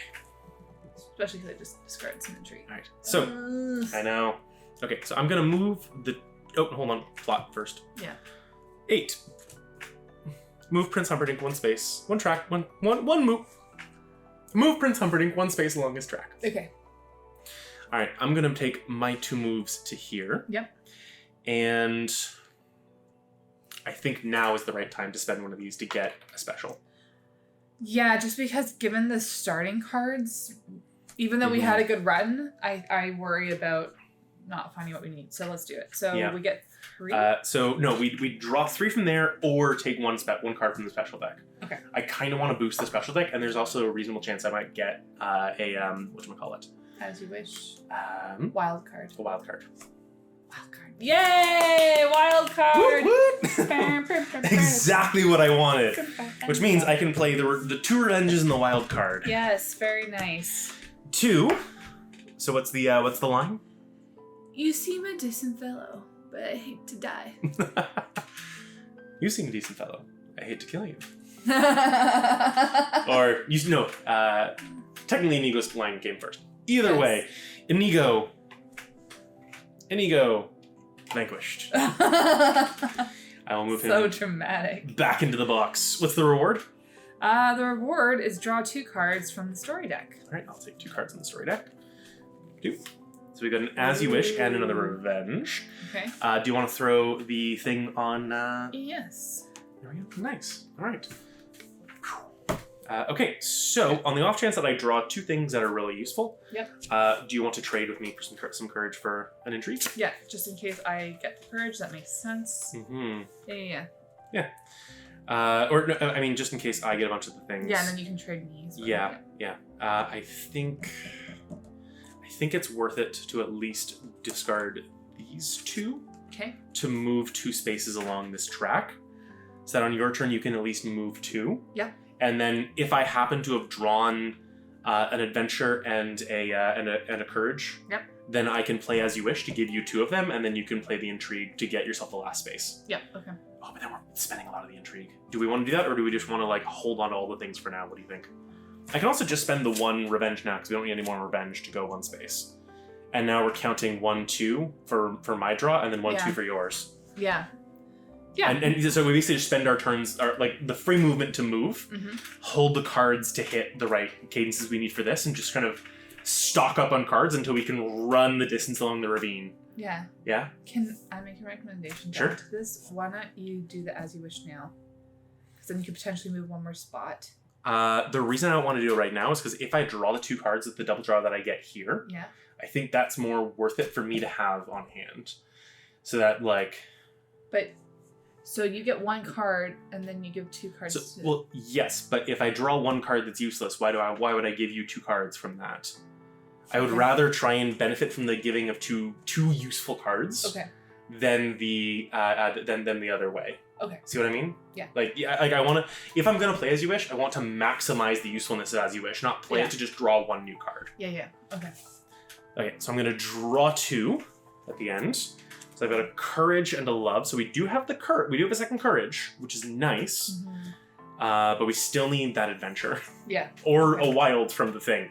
Especially because I just discarded some intrigue. All right. So I know. Okay. So I'm gonna move the. Oh, hold on. Plot first. Yeah. 8. Move Prince Humperdinck 1 space, 1 track, one move. Move Prince Humperdinck 1 space along his track. Okay. All right. I'm gonna take my 2 moves to here. Yep. And I think now is the right time to spend one of these to get a special. Yeah, just because given the starting cards, even though we had a good run, I worry about not finding what we need. So let's do it. So Yeah. we get 3. So no, we draw 3 from there, or take one card from the special deck. Okay. I kind of want to boost the special deck, and there's also a reasonable chance I might get a whatchamacallit? As you wish. A Wild card. wild card. Wild card. Yay! Wild card! Woot woot! Exactly what I wanted. Which means I can play the 2 revenges and the wild card. Yes, very nice. 2. So what's the line? You seem a decent fellow, but I hate to die. You seem a decent fellow. I hate to kill you. Okay. Or technically Inigo's line came first. Either way, Inigo vanquished. I will move So him dramatic. back into the box. What's the reward? The reward is draw 2 cards from the story deck. All right, I'll take 2 cards in the story deck. 2. So we got an As You Wish and another Revenge. Okay. Do you want to throw the thing on? Yes. There we go. Nice. All right. Okay, so on the off chance that I draw 2 things that are really useful, Yep. do you want to trade with me for some courage for an intrigue? Yeah, just in case I get the courage, that makes sense. Mm-hmm. Yeah. Or no, I mean, just in case I get a bunch of the things. Yeah, and then you can trade me as well. Yeah. I think it's worth it to at least discard these 2. Okay. to move 2 spaces along this track, so that on your turn you can at least move 2. Yeah. And then if I happen to have drawn an adventure and a courage, Yep. then I can play as you wish to give you 2 of them, and then you can play the intrigue to get yourself the last space. Yep. Okay. Oh, but then we're spending a lot of the intrigue. Do we want to do that, or do we just want to like hold on to all the things for now? What do you think? I can also just spend the 1 revenge now because we don't need any more revenge to go 1 space. And now we're counting 1, 2 for my draw, and then 1, 2 for yours. Yeah. Yeah. And so we basically just spend our turns, like the free movement to move, hold the cards to hit the right cadences we need for this, and just kind of stock up on cards until we can run the distance along the ravine. Yeah. Yeah? Can I make a recommendation Sure. to this? Why not you do the as you wish now? Because then you could potentially move 1 more spot. The reason I don't want to do it right now is because if I draw the 2 cards with the double draw that I get here, Yeah. I think that's more worth it for me to have on hand. So that, like... But, so you get 1 card, and then you give 2 cards to... Well, yes, but if I draw 1 card that's useless, why would I give you 2 cards from that? I would rather try and benefit from the giving of two useful cards than the other way. Okay. See what I mean? Yeah. Like I want to. If I'm gonna play as you wish, I want to maximize the usefulness of as you wish, not play it to just draw 1 new card. Yeah. Yeah. Okay. Okay, so I'm gonna draw 2 at the end. So I've got a courage and a love. So we do have the we do have a second courage, which is nice. But we still need that adventure. Yeah. Or a wild from the thing.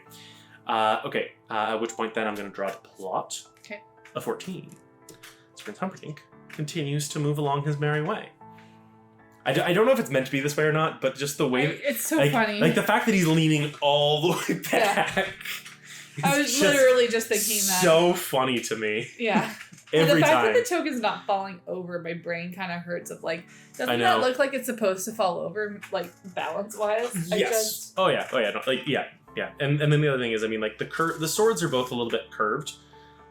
Okay, at which point then I'm going to draw the plot. Okay. A 14. So Prince Humperdinck continues to move along his merry way. I don't know if it's meant to be this way or not, but just the way... It's so funny. Like the fact that he's leaning all the way back. Yeah. I was literally just thinking that. So funny to me. Yeah. Every the fact time. that the token's not falling over, my brain kind of hurts. Of like, doesn't that look like it's supposed to fall over, like balance wise? Yes. Oh yeah. No, like yeah. And then the other thing is, I mean, like the swords are both a little bit curved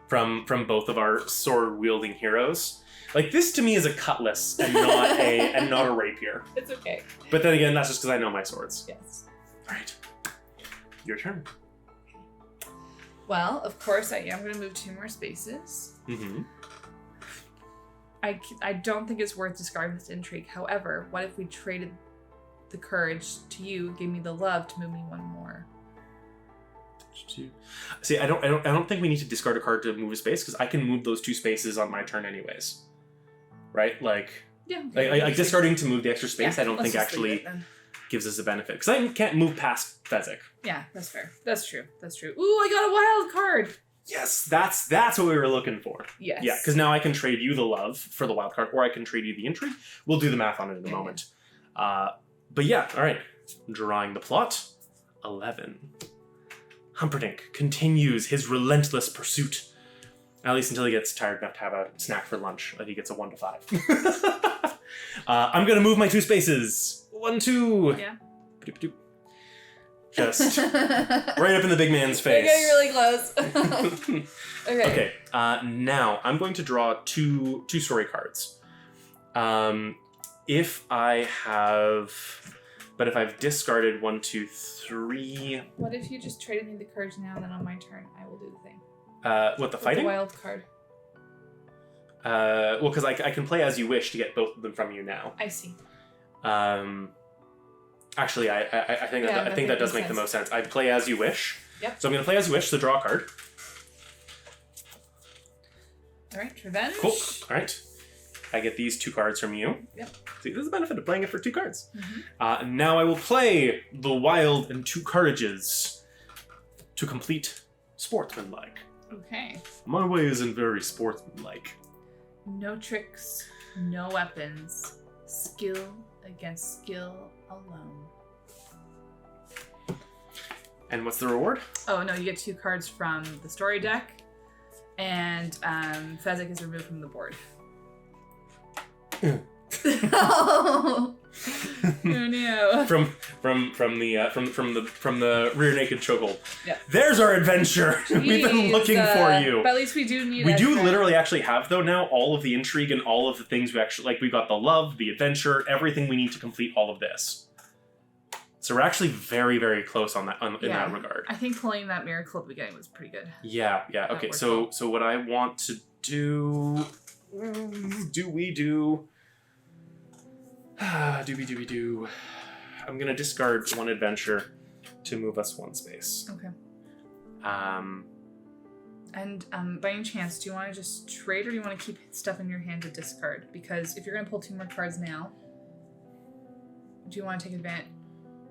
from both of our sword wielding heroes. Like this to me is a cutlass and not a rapier. It's okay. But then again, that's just because I know my swords. Yes. All right. Your turn. Well, of course, I am going to move 2 more spaces. Mm-hmm. I don't think it's worth discarding this intrigue. However, what if we traded the courage to you, gave me the love to move me 1 more? See, I don't think we need to discard a card to move a space because I can move those 2 spaces on my turn anyways. Right? Like, yeah. Like discarding to move the extra space, I don't think actually gives us a benefit because I can't move past Fezzik. Yeah, that's fair. That's true. Ooh, I got a wild card. Yes, that's what we were looking for. Yes. Yeah, because now I can trade you the love for the wild card, or I can trade you the intrigue. We'll do the math on it in a moment. But yeah, all right. Drawing the plot. 11. Humperdinck continues his relentless pursuit. At least until he gets tired enough to have a snack for lunch. Like he gets a 1 to 5. I'm gonna move my 2 spaces. 1, 2. Yeah. Just right up in the big man's face. You're getting really close. Okay. Now I'm going to draw two story cards. If I've discarded 1, 2, 3. What if you just traded me the courage now, and then on my turn I will do the thing? What, the fighting? The wild card. Well, because I can play as you wish to get both of them from you now. I see. Actually, I think that does make the most sense. I'd play as you wish. Yep. So I'm going to play as you wish, so draw a card. All right, revenge. Cool. All right. I get these 2 cards from you. Yep. See, this is the benefit of playing it for 2 cards. Mm-hmm. Now I will play the wild and 2 courages to complete sportsmanlike. Okay. My way isn't very sportsmanlike. No tricks, no weapons. Skill against skill alone. And what's the reward? Oh no, you get 2 cards from the story deck, and Fezzik is removed from the board. Oh no! From the rear naked chokehold. Yeah. There's our adventure. We've been looking for you. But at least we do need. We do literally actually have though now all of the intrigue and all of the things we actually like. We got the love, the adventure, everything we need to complete all of this. So we're actually very, very close on that in that regard. I think pulling that miracle at the beginning was pretty good. Yeah. Okay. So what I want to do. do we do? Do. I'm gonna discard one adventure to move us one space. Okay. And by any chance, do you want to just trade or do you want to keep stuff in your hand to discard? Because if you're going to pull 2 more cards now, do you want to take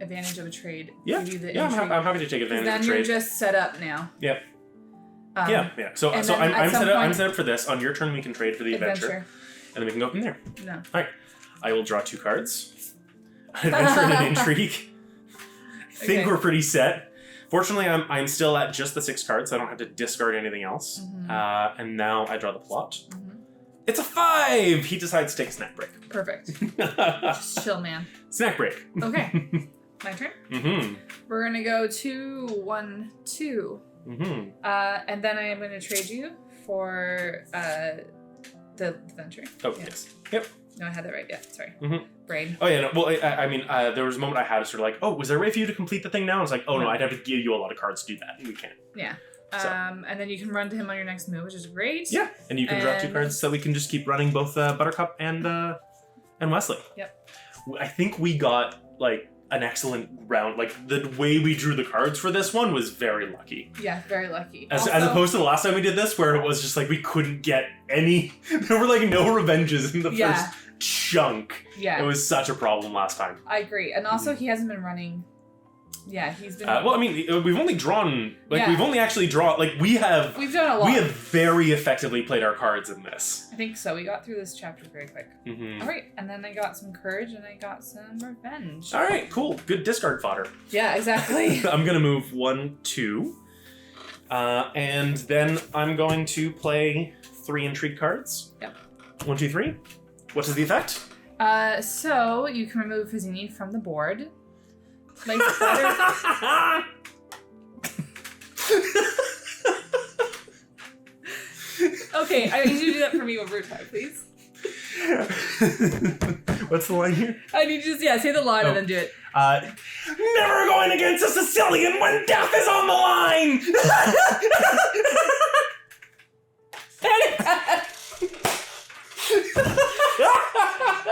advantage of a trade? Yeah, I'm happy to take advantage of a trade. Then you're just set up now. Yep. Yeah. So I'm set up for this. On your turn, we can trade for the adventure. And then we can go from there. No. All right. I will draw 2 cards. An adventure and an intrigue. I think we're pretty set. Fortunately, I'm still at just the 6 cards, so I don't have to discard anything else. Mm-hmm. And now I draw the plot. Mm-hmm. It's a 5! He decides to take a snack break. Perfect. Just chill, man. Snack break. Okay. My turn? Mm-hmm. We're going to go 2, 1, 2. Mm-hmm. And then I am going to trade you for the adventure. Oh, yes. Yep. No, I had that right. Yeah, sorry. Mm-hmm. Brain. Oh, yeah. No, well, I mean, there was a moment I had sort of like, oh, was there a way for you to complete the thing now? I was like, oh, no, I'd have to give you a lot of cards to do that. And we can't. Yeah. So. And then you can run to him on your next move, which is great. Yeah. And you can draw 2 cards so we can just keep running both Buttercup and Wesley. Yep. I think we got, like, an excellent round. Like, the way we drew the cards for this one was very lucky. Yeah, very lucky. As opposed to the last time we did this, where it was just like we couldn't get any... There were, like, no revenges in the first chunk. Yeah. It was such a problem last time. I agree. And also, he hasn't been running... Yeah, he's been... well, I mean, we've only drawn... Like, we've only actually drawn... Like, we've done a lot. We have very effectively played our cards in this. I think so. We got through this chapter very quick. Mm-hmm. All right. And then I got some courage and I got some revenge. All right, cool. Good discard fodder. Yeah, exactly. I'm going to move 1, 2. And then I'm going to play 3 intrigue cards. Yep. 1, 2, 3. What is the effect? So you can remove Fizini from the board. Makes it better. Okay, I need you to do that for me over time, please. What's the line here? I need you to say the line and then do it. Never going against a Sicilian when death is on the line!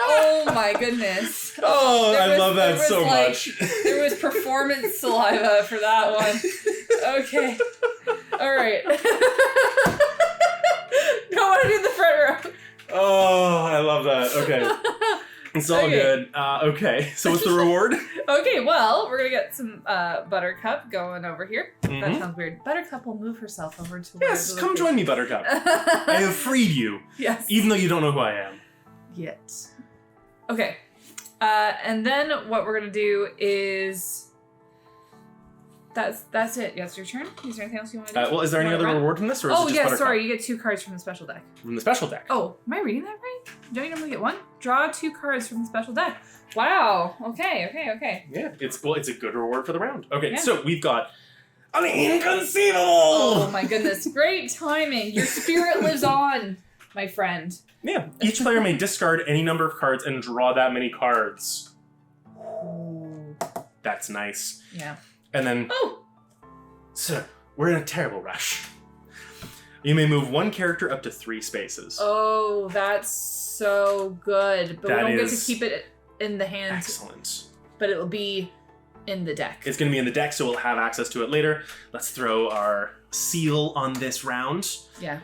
Oh my goodness. Oh, I love that so much. There was performance saliva for that one. Okay. Alright. Go on in the front row. Oh, I love that. Okay. It's all good. Okay, so what's the reward? Okay, well, we're gonna get some Buttercup going over here. Mm-hmm. That sounds weird. Buttercup will move herself over to where... Yes, come join me, Buttercup. I have freed you. Yes. Even though you don't know who I am. Yet. Okay. And then what we're gonna do is... That's it. Yes, your turn. Is there anything else you want to do? Well, is there any other reward from this? Or is it just Buttercup? Sorry. You get 2 cards from the special deck. From the special deck? Oh, am I reading that right? Don't you normally get 1? Draw 2 cards from the special deck. Wow. Okay. Yeah, it's a good reward for the round. Okay, so we've got an inconceivable! Oh my goodness. Great timing. Your spirit lives on, my friend. Yeah. Each player may discard any number of cards and draw that many cards. Ooh. That's nice. Yeah. And then, sir, we're in a terrible rush. You may move 1 character up to 3 spaces. Oh, that's so good. But we don't get to keep it in the hand. Excellent. But it will be in the deck. It's going to be in the deck, so we'll have access to it later. Let's throw our seal on this round. Yeah.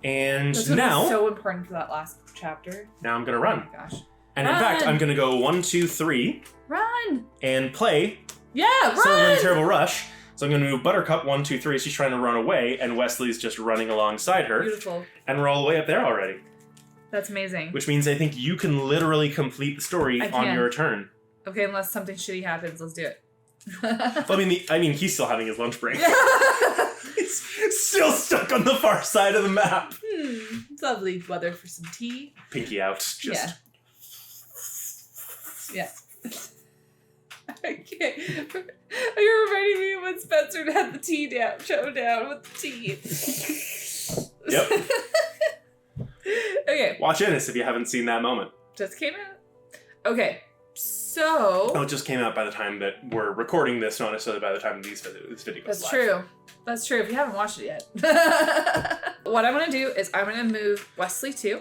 And this now... was so important for that last chapter. Now I'm going to run. Oh my gosh. And in fact, I'm going to go 1, 2, 3. Run! And play... Yeah, run! So we're in a terrible rush. So I'm going to move Buttercup 1, 2, 3. She's trying to run away, and Wesley's just running alongside her. Beautiful. And we're all the way up there already. That's amazing. Which means I think you can literally complete the story on your turn. Okay, unless something shitty happens, let's do it. Well, I mean, he's still having his lunch break. He's still stuck on the far side of the map. It's lovely weather for some tea. Pinky out. Just. Yeah. Okay. You're reminding me of when Spencer had the tea showdown with the tea. Yep. Okay. Watch Ennis if you haven't seen that moment. Just came out. Okay. So... Oh, it just came out by the time that we're recording this, not necessarily by the time this video goes live. True. That's true. If you haven't watched it yet. What I'm going to do is I'm going to move Wesley 2.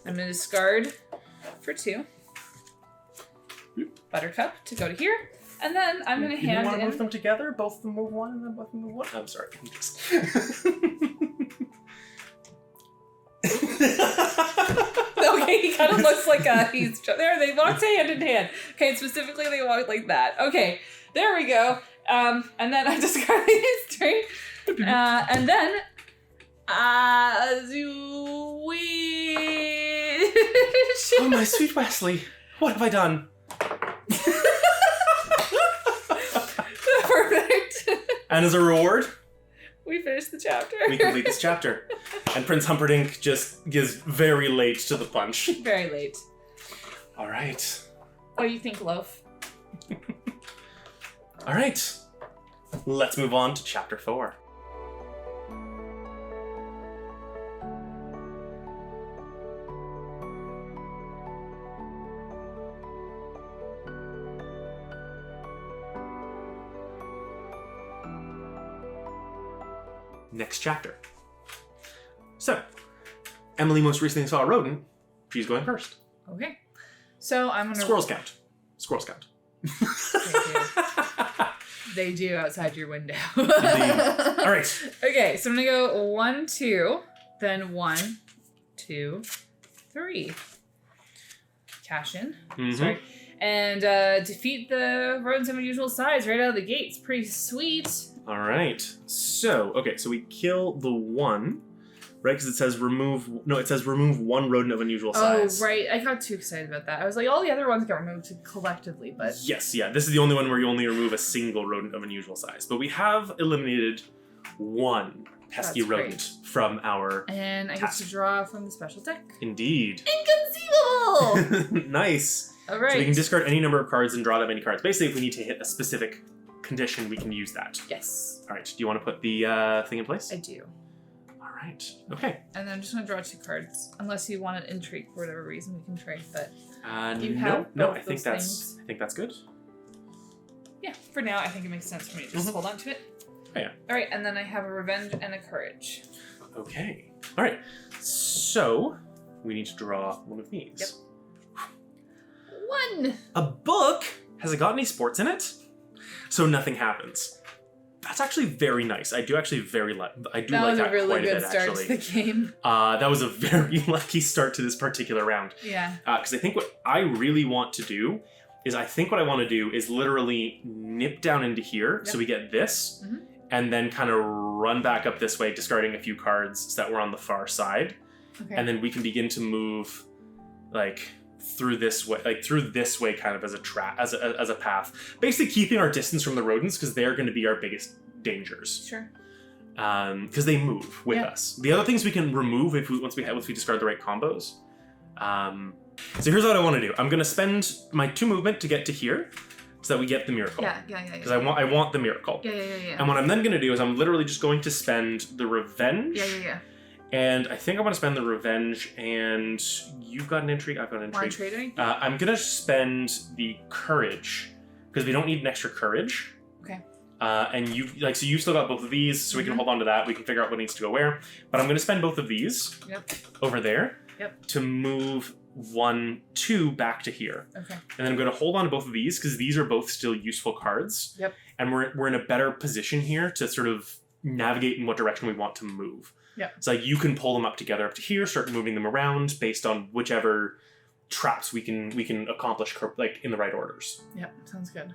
I'm going to discard for 2. Buttercup to go to here. And then I'm going to hand in... You want to move them together? Both of them move 1 and then both of them move 1? I'm sorry. Okay, he kind of looks like he's... There, they walk hand in hand. Okay, specifically they walk like that. Okay, there we go. And then I'm discarding his turn. And then... Oh, my sweet Wesley. What have I done? Perfect. And as a reward, we finish the chapter. we complete this chapter. And Prince Humperdinck just is very late to the punch. Very late. All right. What do you think, Loaf? All right. Let's move on to chapter 4. Next chapter. So, Emily most recently saw a rodent. She's going first. Okay. So I'm gonna... Squirrels count. Squirrels count. They do outside your window. Indeed. All right. Okay, so I'm gonna go 1, 2, then 1, 2, 3. Cash in. Mm-hmm. Sorry. And defeat the rodents of unusual size right out of the gates. Pretty sweet. All right. So, okay, so we kill the 1, right? Because it says remove... No, it says remove 1 rodent of unusual size. Oh, right. I got too excited about that. I was like, all the other ones got removed collectively, but... Yes, yeah. This is the only one where you only remove a single rodent of unusual size. But we have eliminated 1 pesky That's rodent from our... And I get to draw from the special deck. Indeed. Inconceivable! Nice. All right. So we can discard any number of cards and draw that many cards. Basically, if we need to hit a specific condition, we can use that. Yes. All right. Do you want to put the thing in place? I do. All right. Okay. And then I'm just going to draw 2 cards. Unless you want an intrigue for whatever reason, we can trade. But you no, have no. both I think those that's. things. I think that's good. Yeah. For now, I think it makes sense for me to just hold on to it. Oh, yeah. All right. And then I have a revenge and a courage. Okay. All right. So we need to draw one of these. Yep. 1. A book? Has it got any sports in it? So nothing happens. That's actually very nice. I do actually I do That like was that a really quite good a bit, start actually. to the game. That was a very lucky start to this particular round. Yeah. Because I think what I really want to do is literally nip down into here, so we get this, and then kind of run back up this way, discarding a few cards so that we're on the far side. Okay. And then we can begin to move, like, through this way kind of as a path, basically keeping our distance from the rodents because they're going to be our biggest dangers. Sure. Because they move with us. The other things we can remove once we discard the right combos. So here's what I want to do. I'm going to spend my 2 movement to get to here so that we get the miracle. Yeah. Because I want the miracle. Yeah. And what I'm then going to do is I'm literally just going to spend the revenge. Yeah. And I think I want to spend the revenge, and you've got an intrigue, I've got an intrigue. Want to trade anything? I'm going to spend the courage, because we don't need an extra courage. Okay. And so you've still got both of these, so we can hold on to that. We can figure out what needs to go where. But I'm going to spend both of these over there to move 1, 2 back to here. Okay. And then I'm going to hold on to both of these, because these are both still useful cards. Yep. And we're in a better position here to sort of navigate in what direction we want to move. Yeah. So like you can pull them up together up to here, start moving them around based on whichever traps we can accomplish like in the right orders. Yep, sounds good.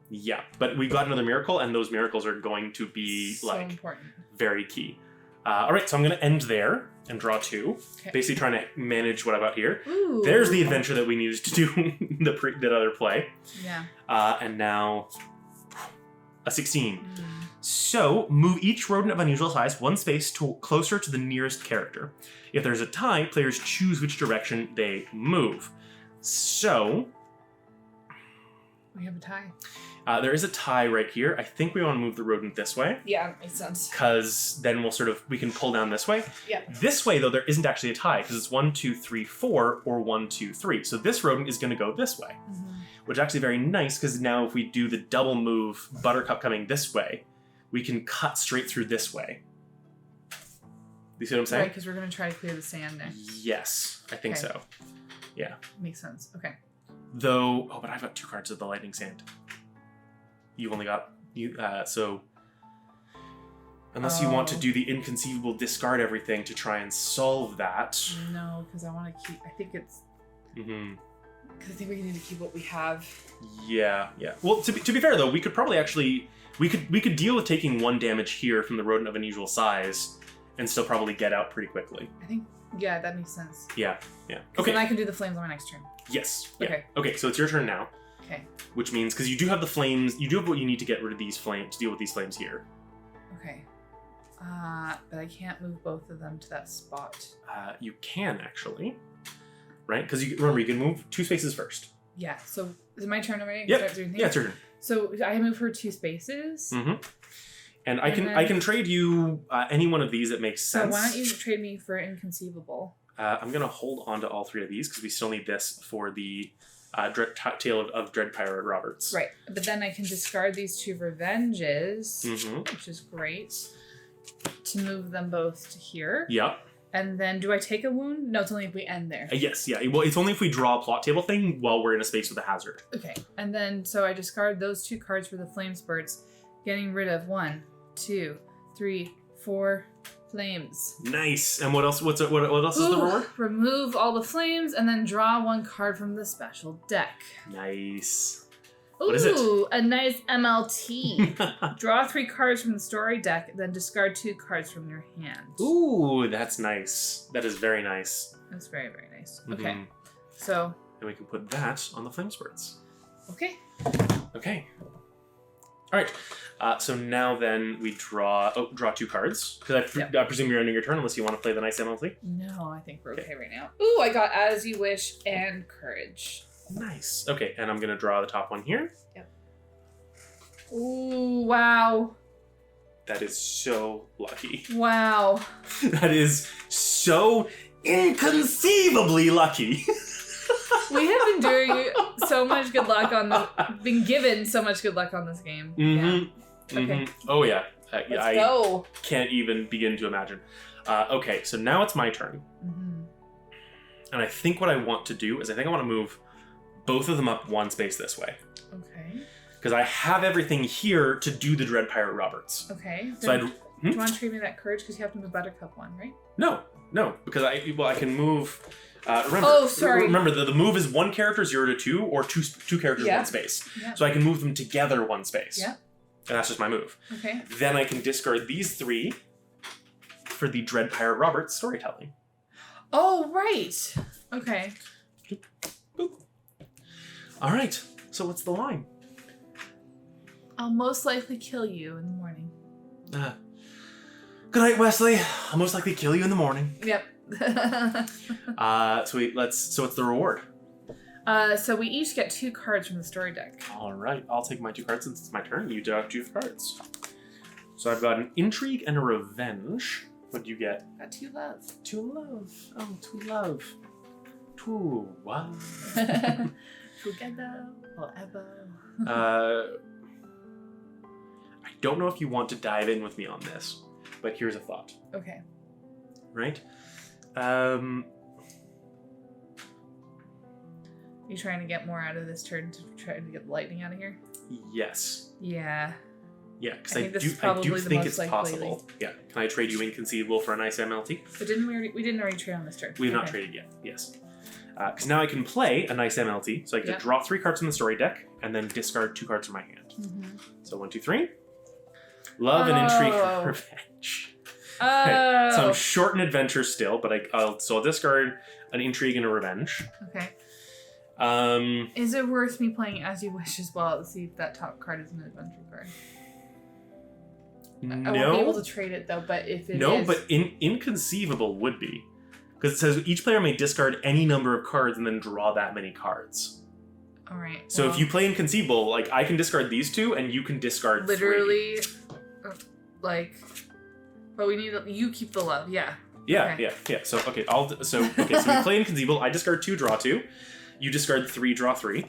Yeah, but we got another miracle, and those miracles are going to be so like important. Very key. All right, so I'm going to end there and draw 2. Okay. Basically trying to manage what I've got here. Ooh. There's the adventure that we needed to do that other play. Yeah. And now a 16. So, move each rodent of unusual size 1 space closer to the nearest character. If there's a tie, players choose which direction they move. So... we have a tie. There is a tie right here. I think we want to move the rodent this way. Yeah, makes sense. Because then we can pull down this way. Yeah. This way, though, there isn't actually a tie, because it's 1, 2, 3, 4, or 1, 2, 3. So this rodent is going to go this way. Which is actually very nice, because now if we do the double move, Buttercup coming this way, we can cut straight through this way. You see what I'm saying? Right, because we're going to try to clear the sand next. Yes, I think Okay. so. Yeah. Makes sense. Okay. Though, but I've got 2 cards of the lightning sand. You've only got so. Unless you want to do the inconceivable discard everything to try and solve that. No, because I want to keep. I think it's. Mm-hmm. Because I think we need to keep what we have. Yeah. Well, to be fair though, we could probably actually we could deal with taking 1 damage here from the rodent of unusual size, and still probably get out pretty quickly. I think. Yeah, that makes sense. Yeah. Okay. Then I can do the flames on my next turn. Yes. Yeah. Okay. Okay. So it's your turn now. Okay. Which means because you do have the flames, you do have what you need to get rid of these flames to deal with these flames here. Okay. But I can't move both of them to that spot. You can actually, right? Because remember you can move 2 spaces first. Yeah. So is it my turn already? Yep. Start doing things? Yeah, it's your turn. So I move her 2 spaces. Mm-hmm. And I can trade you any one of these that makes sense. So why don't you trade me for inconceivable? I'm gonna hold on to all 3 of these because we still need this for the Tale of Dread Pirate Roberts. Right. But then I can discard these 2 revenges, Mm-hmm. which is great, to move them both to here. Yeah. And then do I take a wound? No, it's only if we end there. Yes. Yeah. Well, it's only if we draw a plot table thing while we're in a space with a hazard. Okay. And then so I discard those 2 cards for the flame spurts, getting rid of 1, 2, 3, 4 flames. Nice. And what else? What else is the reward? Remove all the flames and then draw 1 card from the special deck. Nice. Ooh, What is it? A nice MLT. Draw 3 cards from the story deck, then discard 2 cards from your hand. Ooh, that's nice. That is very nice. That's very, very nice. Mhm. Okay. So. And we can put that on the flame spurts. Okay. Okay. All right. So now then we draw 2 cards. Because I presume you're ending your turn unless you want to play the nice MLT. No, I think we're okay right now. Ooh, I got As You Wish and Courage. Nice. Okay, and I'm going to draw the top one here. Yep. Ooh, wow. That is so lucky. Wow. That is so inconceivably lucky. We have been doing so much good luck on the... Been given so much good luck on this game. Mm-hmm. Yeah. Okay. Mm-hmm. Oh, yeah. Let's go. Can't even begin to imagine. Okay, so now it's my turn. Mm-hmm. And I think what I want to do is I want to move both of them up 1 space this way. Okay. Because I have everything here to do the Dread Pirate Roberts. Okay. So Do you want to trade me that Courage? Because you have to move Buttercup 1, right? No, because I can move. Remember, Oh, sorry. Remember the move is 1 character 0 to 2, or two characters 1 space. Yeah. So I can move them together 1 space. Yeah. And that's just my move. Okay. Then I can discard these 3 for the Dread Pirate Roberts storytelling. Oh, right. Okay. Boop. All right. So what's the line? I'll most likely kill you in the morning. Good night, Wesley. I'll most likely kill you in the morning. Yep. So what's the reward? So we each get 2 cards from the story deck. All right, I'll take my 2 cards since it's my turn. You do have 2 cards. So I've got an intrigue and a revenge. What do you get? Got 2 love. 2 love. Oh, 2 love. 2 wow. Together forever. I don't know if you want to dive in with me on this, but here's a thought. Okay. Right? You trying to get more out of this turn to try to get the lightning out of here? Yes. Yeah. Yeah, because I I think this do is probably the think most it's likely. possible. Yeah. Can I trade you inconceivable for a nice MLT? But we didn't already trade on this turn. We have not traded yet. Yes. Because now I can play a nice MLT, so I can draw 3 cards from the story deck and then discard 2 cards from my hand. Mm-hmm. So 1, 2, 3. Love and intrigue and revenge. Oh. Okay. So I'm short in adventure still, but I'll discard an intrigue and a revenge. Okay. Um. Is it worth me playing As You Wish as well to see if that top card is an adventure card? No. I won't be able to trade it though, but if it is... No, but inconceivable would be. Because it says each player may discard any number of cards and then draw that many cards. Alright. So if you play inconceivable, like I can discard these 2 and you can discard 3. Literally, like... But we need... You keep the love, yeah. Yeah, Okay. yeah. So we play inconceivable. I discard 2, draw 2. You discard 3, draw 3.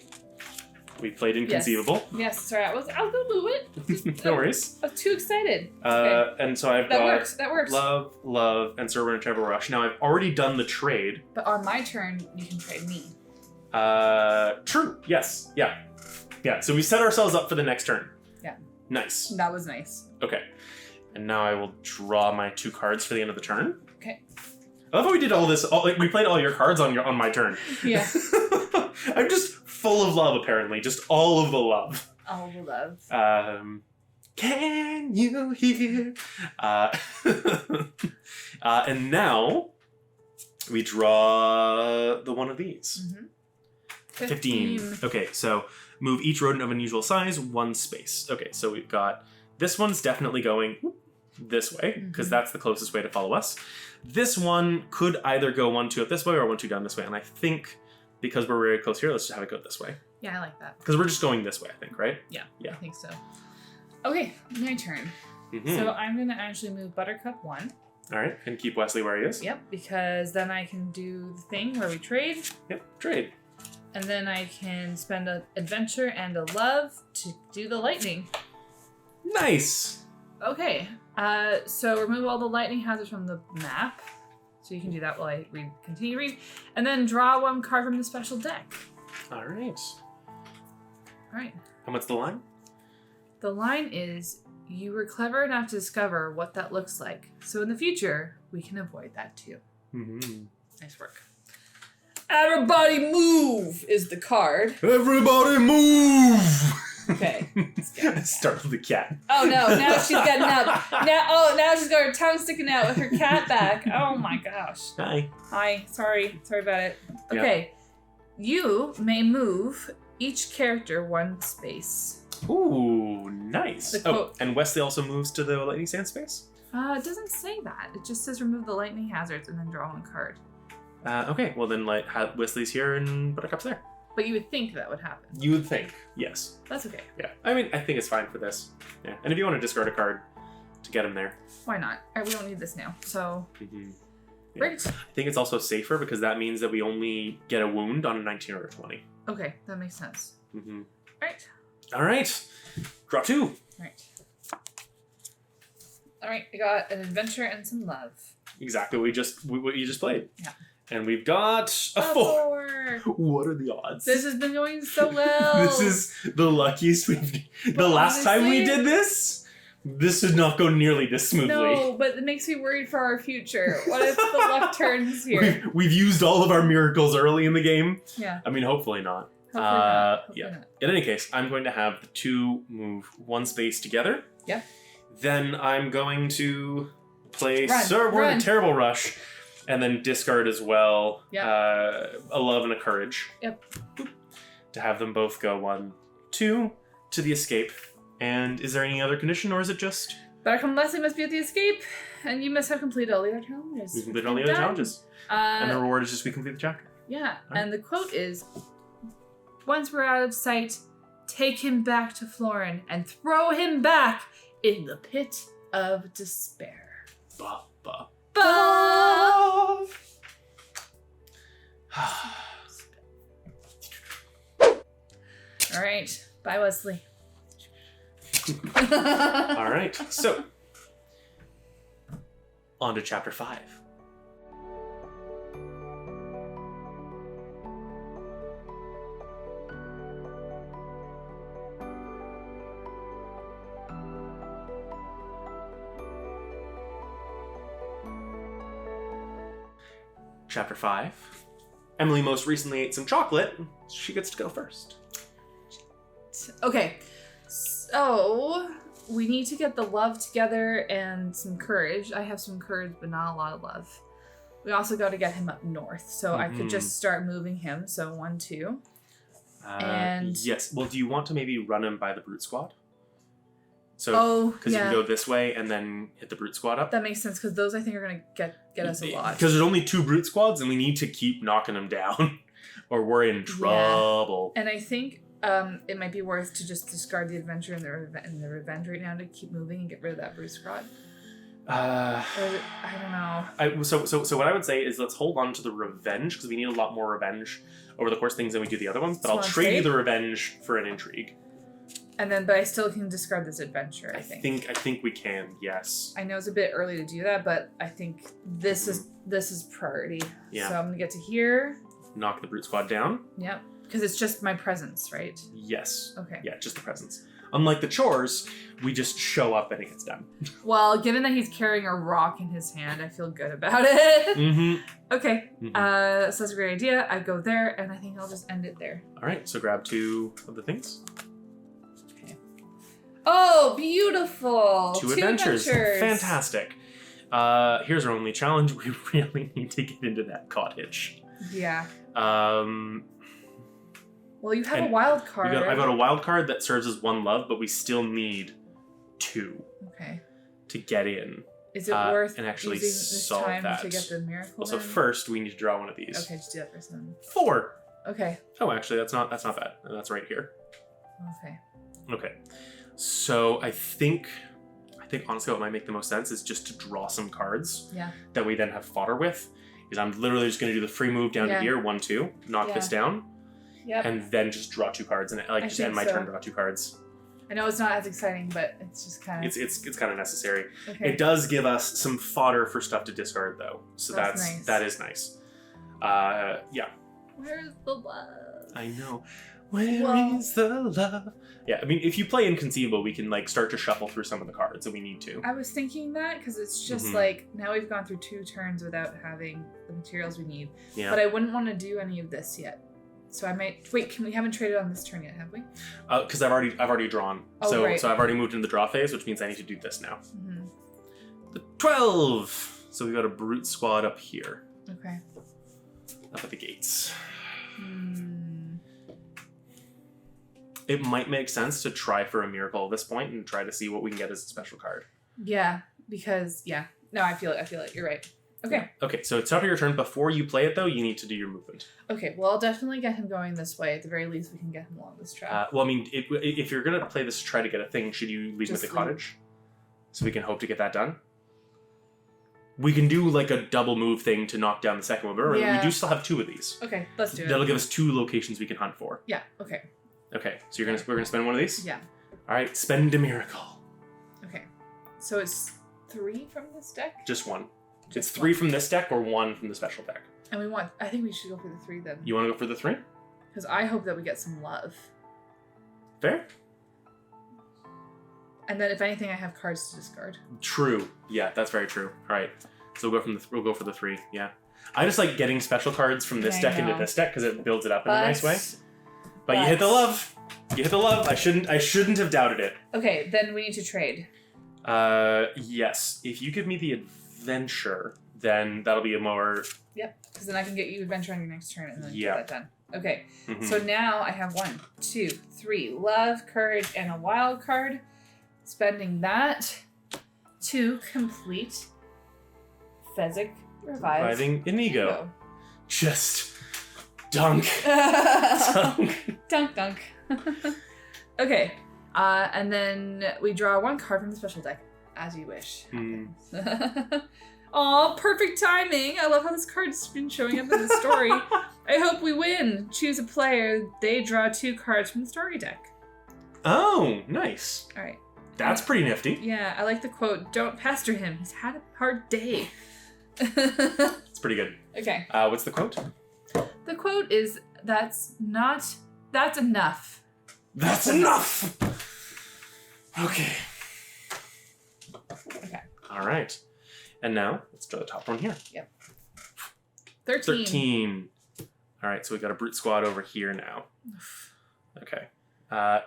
We played Inconceivable. Yes, sorry, I was gonna move it. No worries. I was too excited. Okay. And so I've That got works. Love, and Server and Terrible Rush. Now I've already done the trade. But on my turn, you can trade me. True. Yes. Yeah. Yeah. So we set ourselves up for the next turn. Yeah. Nice. That was nice. Okay. And now I will draw my 2 cards for the end of the turn. Okay. I love how we did all this. We played all your cards on my turn. Yeah. I'm just full of love, apparently. Just all of the love. All the love. Can you hear? And now we draw the one of these. Mm-hmm. 15. Okay, so move each rodent of unusual size 1 space. Okay, so we've got this one's definitely going this way because that's the closest way to follow us. This one could either go 1, 2 up this way or 1, 2 down this way. And I think because we're very close here, let's just have it go this way. Yeah, I like that. Because we're just going this way, I think, right? Yeah, Yeah. I think so. Okay, my turn. So I'm going to actually move Buttercup 1. All right, and keep Wesley where he is. Yep, because then I can do the thing where we trade. Yep, trade. And then I can spend an adventure and a love to do the lightning. Nice. Okay, so remove all the lightning hazards from the map. So you can do that while I continue to read. And then draw 1 card from the special deck. All right. All right. And what's the line? The line is, you were clever enough to discover what that looks like. So in the future, we can avoid that too. Mm-hmm. Nice work. Everybody move is the card. Everybody move! Okay. Startled the cat. Oh no, now she's getting up. Now she's got her tongue sticking out with her cat back. Oh my gosh. Hi. Hi, sorry about it. Okay. You may move each character 1 space. Ooh, nice. Quote, and Wesley also moves to the lightning sand space? It doesn't say that. It just says remove the lightning hazards and then draw 1 card. Okay, well then Wesley's here and Buttercup's there. But you would think that would happen. You would think, yes. That's okay. Yeah, I mean, I think it's fine for this. Yeah, and if you want to discard a card to get him there. Why not? We don't need this now, so... Mm-hmm. Yeah. Great. I think it's also safer because that means that we only get a wound on a 19 or a 20. Okay, that makes sense. Mm-hmm. Alright. Alright. Draw 2. Alright, I got an adventure and some love. Exactly what you just played. Yeah. And we've got a 4. What are the odds? This has been going so well. This is the luckiest we've... The last time we did this did not go nearly this smoothly. No, but it makes me worried for our future. What if the luck turns here? We've used all of our miracles early in the game. Yeah. I mean, hopefully not. Hopefully not. Yeah. Not. In any case, I'm going to have the 2 move 1 space together. Yeah. Then I'm going to play Run. Terrible Rush, and then discard as well. Yep. A love and a courage. Yep. Boop. To have them both go 1, 2 to the escape. And is there any other condition, or is it just? Buttercup Leslie must be at the escape, and you must have completed all the other challenges. We've completed all the other challenges. And the reward is just we complete the chapter. Yeah, and the quote is, once we're out of sight, take him back to Florin and throw him back in the pit of despair. Ba, ba, ba. All right, bye, Wesley. All right, so on to chapter 5. Chapter 5. Emily most recently ate some chocolate. She gets to go first. Okay, so we need to get the love together and some courage. I have some courage, but not a lot of love. We also got to get him up north, so I could just start moving him. So 1, 2. And yes. Well, do you want to maybe run him by the brute squad? So, because you can go this way and then hit the brute squad up. That makes sense, because those I think are going to get us a lot. Because there's only 2 brute squads, and we need to keep knocking them down, or we're in trouble. Yeah. And I think it might be worth to just discard the adventure and the revenge right now to keep moving and get rid of that brute squad. Or is it, I don't know. So what I would say is let's hold on to the revenge because we need a lot more revenge over the course of things than we do the other ones. But So I'll on trade you trade? the revenge for an intrigue. And then, but I still can discard this adventure, I think. I think we can. Yes. I know it's a bit early to do that, but I think this is priority. Yeah. So I'm gonna get to here. Knock the brute squad down. Yep. Because it's just my presence, right? Yes. Okay. Yeah, just the presence. Unlike the chores, we just show up and it gets done. Well, given that he's carrying a rock in his hand, I feel good about it. Mm-hmm. Okay. Mm-hmm. So that's a great idea. I go there, and I think I'll just end it there. All right. So grab 2 of the things. Okay. Oh, beautiful! 2 adventures. Fantastic. Here's our only challenge. We really need to get into that cottage. Yeah. Well, you have And a wild card. I've got a wild card that serves as 1 love, but we still need 2 Okay. to get in. Is it worth and actually using this solve time that. to get the miracle? Well, so then? first we need to draw one of these. Okay, just do that first then. 4. Okay. Oh, actually, that's not bad. That's right here. Okay. Okay. So I think honestly what might make the most sense is just to draw some cards Yeah. that we then have fodder with. Because I'm literally just going to do the free move down to here, 1, 2, knock this down, Yep. and then just draw 2 cards, and just think end my so. turn, draw 2 cards. I know it's not as exciting, but it's just kind of. It's kind of necessary. Okay. It does give us some fodder for stuff to discard, though. So That's nice. that is nice. Yeah. Where's the love? I know. Where is the love? Yeah, I mean, if you play Inconceivable, we can start to shuffle through some of the cards that we need to. I was thinking that because it's just now we've gone through 2 turns without having the materials we need. Yeah. But I wouldn't want to do any of this yet. So I might wait. We haven't traded on this turn yet, have we? Because I've already drawn. Oh, right. So I've already moved into the draw phase, which means I need to do this now. Mm-hmm. The 12. So we've got a brute squad up here, Okay. up at the gates. Hmm. It might make sense to try for a miracle at this point and try to see what we can get as a special card. Yeah, because no, I feel it. You're right. Okay. Okay, so it's top of your turn. Before you play it, though, you need to do your movement. Okay. Well, I'll definitely get him going this way. At the very least, we can get him along this track. Well, I mean, if you're gonna play this to try to get a thing, should you lead with Just the lead. cottage, so we can hope to get that done? We can do a double move thing to knock down the second one, but remember, we do still have 2 of these. Okay, let's do it. That'll give us 2 locations we can hunt for. Yeah. Okay. Okay, so we're gonna spend one of these. Yeah. All right, spend a miracle. Okay. So it's 3 from this deck, Just 1. It's Just 3 one. from this deck or 1 from the special deck. and we want. I think we should go for the 3 then, You want to go for the 3? because I hope that we get some love. Fair. And then, if anything, I have cards to discard. True. Yeah, that's very true. All right, so we'll go for the 3. Yeah. I just like getting special cards from this I deck into know. this deck because it builds it up in a nice way. But you but- hit the love. You hit the love. I shouldn't have doubted it. Okay, then we need to trade. Yes. If you give me the adventure, then that'll be a more. Yep, because then I can get you adventure on your next turn, and then Yeah. get that done. Okay, Mhm. so now I have 1, 2, 3 love, courage, and a wild card. Spending that to complete Fezzik Revive. Reviving Inigo. Just dunk. Dunk, dunk. Okay, and then we draw 1 card from the special deck, as you wish. Aw, perfect timing. I love how this card's been showing up in the story. I hope we win. Choose a player. They draw 2 cards from the story deck. Oh, nice. All right. That's pretty nifty. Yeah, I like the quote, "Don't pester him. He's had a hard day." It's pretty good. Okay. What's the quote? The quote is, that's enough. That's enough! Okay. Okay. All right. And now, let's draw the top one here. 13. 13. All right, so we got a brute squad over here now. Okay.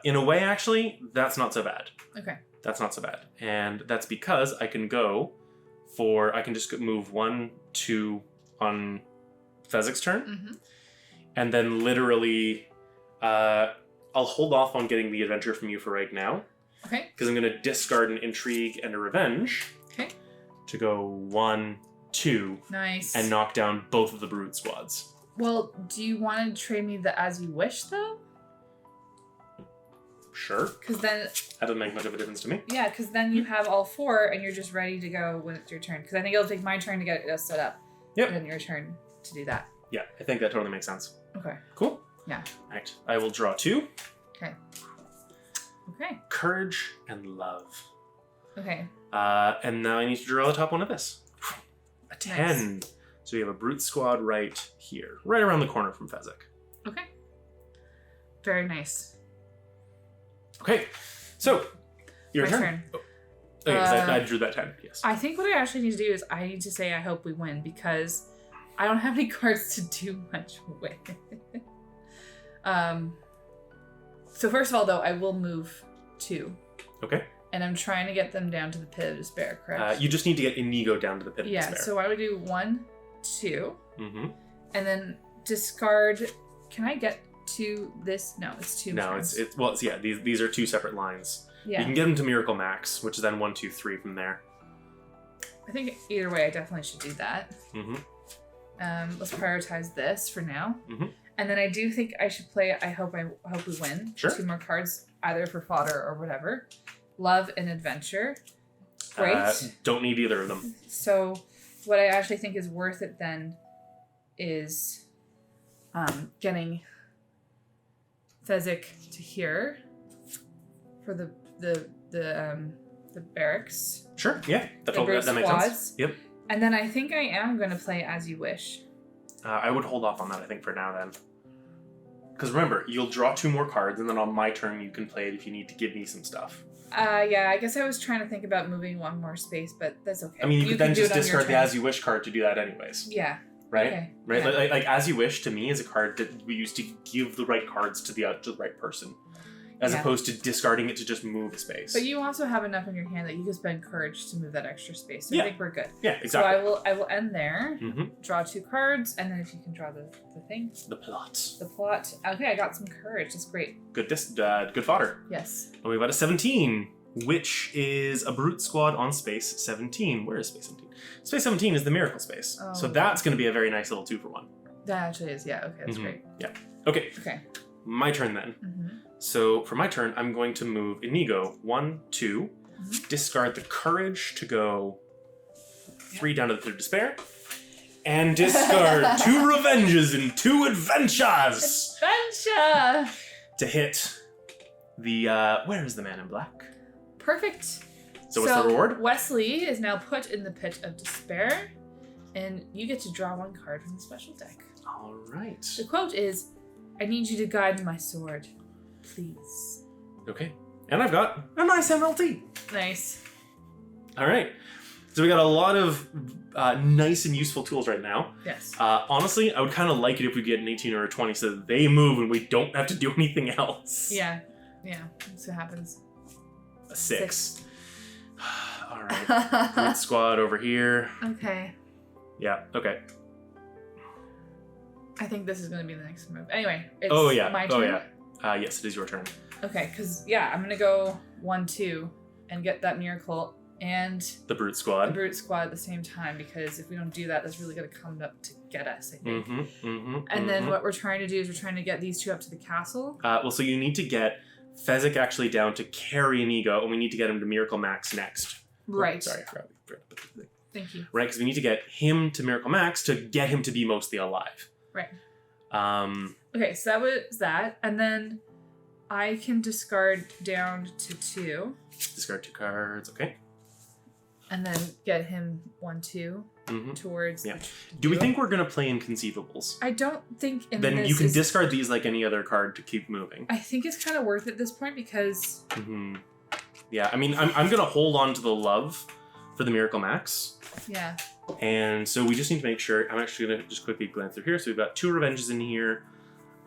In a way, actually, that's not so bad. Okay. That's not so bad. And that's because I can just move 1, 2 on Fezzik's turn. Mm-hmm. And then literally, I'll hold off on getting the adventure from you for right now. Okay. Because I'm going to discard an intrigue and a revenge. Okay. To go 1, 2. Nice. And knock down both of the brute squads. Well, do you want to trade me the as you wish, though? Sure. Because then... That doesn't make much of a difference to me. Yeah, because then you have all 4 and you're just ready to go when it's your turn. Because I think it'll take my turn to get it set up. Yep. And then your turn to do that. Yeah, I think that totally makes sense. Okay. Cool. Yeah. Alright, I will draw 2. Okay. Okay. Courage and love. Okay. And now I need to draw the top one of this. A 10. Nice. So we have a brute squad right here. Right around the corner from Fezzik. Okay. Very nice. Okay, so your My turn. Oh. Okay, 'cause I drew that 10, yes. I think what I actually need to do is I need to say I hope we win because I don't have any cards to do much with. So first of all, though, I will move 2. Okay. And I'm trying to get them down to the pit of despair, correct? You just need to get Inigo down to the pit of despair. Yeah, so why would we do 1, 2, Mm-hmm. and then discard... Can I get to this? No, it's 2 No, turns. yeah, these are 2 separate lines. Yeah. You can get them to Miracle Max, which is then 1, 2, 3 from there. I think either way, I definitely should do that. Mm-hmm. Let's prioritize this for now. Mm-hmm. And then I do think I should play I hope we win. Sure. 2 more cards, either for fodder or whatever. Love and adventure. Great. Don't need either of them. So what I actually think is worth it then is getting Fezzik to here for the barracks. Sure, yeah. The That makes sense. squads. Yep. And then I think I am going to play As You Wish. I would hold off on that, I think, for now then. Because remember, you'll draw 2 more cards, and then on my turn you can play it if you need to give me some stuff. Yeah, I guess I was trying to think about moving 1 more space, but that's okay. I mean, you could then do just it on your discard the turn. As You Wish card to do that anyways. Yeah. Right? Okay. Right? Yeah. Like As You Wish, to me, is a card that we use to give the right cards to the right person. As Yeah. opposed to discarding it to just move a space. But you also have enough in your hand that you can spend courage to move that extra space. So Yeah. I think we're good. Yeah, exactly. So I will end there. Mm-hmm. Draw 2 cards, and then if you can draw the thing. The plot. The plot. Okay, I got some courage. That's great. Good good fodder. Yes. And we've got a 17, which is a brute squad on space 17. Where is space 17? Space 17 is the miracle space. Oh. So that's going to be a very nice little 2-for-1. That actually is. Yeah. Okay. That's Mhm. great. Yeah. Okay. Okay. My turn then. Mm-hmm. So for my turn, I'm going to move Inigo 1, 2, discard the courage to go 3 down to the pit of despair, and discard 2 revenges and 2 adventures Adventure. to hit the where is the man in black? Perfect. So what's the reward? Wesley is now put in the pit of despair, and you get to draw 1 card from the special deck. All right. The quote is, "I need you to guide my sword, please." Okay. And I've got a nice MLT. Nice. All right. So we got a lot of nice and useful tools right now. Yes. Honestly, I would kind of like it if we get an 18 or a 20 so that they move and we don't have to do anything else. Yeah. Yeah. That's what happens. A 6. All right. Brute squad over here. Okay. Yeah. Okay. I think this is going to be the next move. Anyway, it's Oh yeah. my Oh turn. yeah. Yes, it is your turn. Okay, because, yeah, I'm going to go 1, 2 and get that miracle and The brute the squad. brute squad at the same time, because if we don't do that, that's really going to come up to get us, I think. Mm-hmm. Mm-hmm. And then what we're trying to do is we're trying to get these 2 up to the castle. Well, so you need to get Fezzik actually down to carry Inigo, and we need to get him to Miracle Max next. Right. Oh, sorry, I forgot to put the thing. Thank you. Right, because we need to get him to Miracle Max to get him to be mostly alive. Right. Okay, so that was that. And then I can discard down to 2. Discard 2 cards. Okay. And then get him 1, 2 Mm-hmm. towards. Yeah. The Do we deal. think we're gonna play Inconceivable? I don't think. Then this you can is- discard these like any other card to keep moving. I think it's kind of worth it at this point because. Mm-hmm. Yeah, I mean, I'm gonna hold on to the love for the Miracle Max. Yeah. And so we just need to make sure. I'm actually gonna just quickly glance through here. So we've got 2 revenges in here,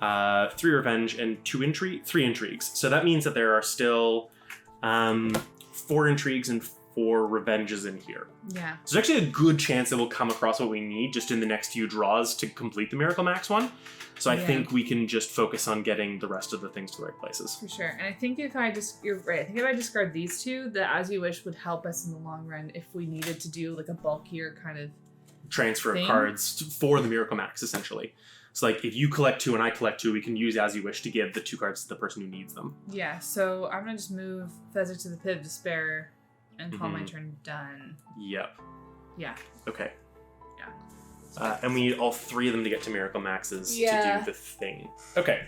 3 revenge and 3 intrigues. So that means that there are still 4 intrigues and 4 revenges in here. Yeah. So there's actually a good chance that we'll come across what we need just in the next few draws to complete the Miracle Max one. So I Yeah. think we can just focus on getting the rest of the things to the right places. For sure. And I think if I just, you're right, I think if I discard these 2, the As You Wish would help us in the long run if we needed to do like a bulkier kind of transfer thing? of cards for the Miracle Max, essentially. So, like, if you collect 2 and I collect 2, we can use As You Wish to give the 2 cards to the person who needs them. Yeah, so I'm going to just move Fezzik to the Pit of Despair and call my Mhm. turn done. Yep. Yeah. Okay. Yeah. And we need all 3 of them to get to Miracle Maxes to Yeah. do the thing. Okay.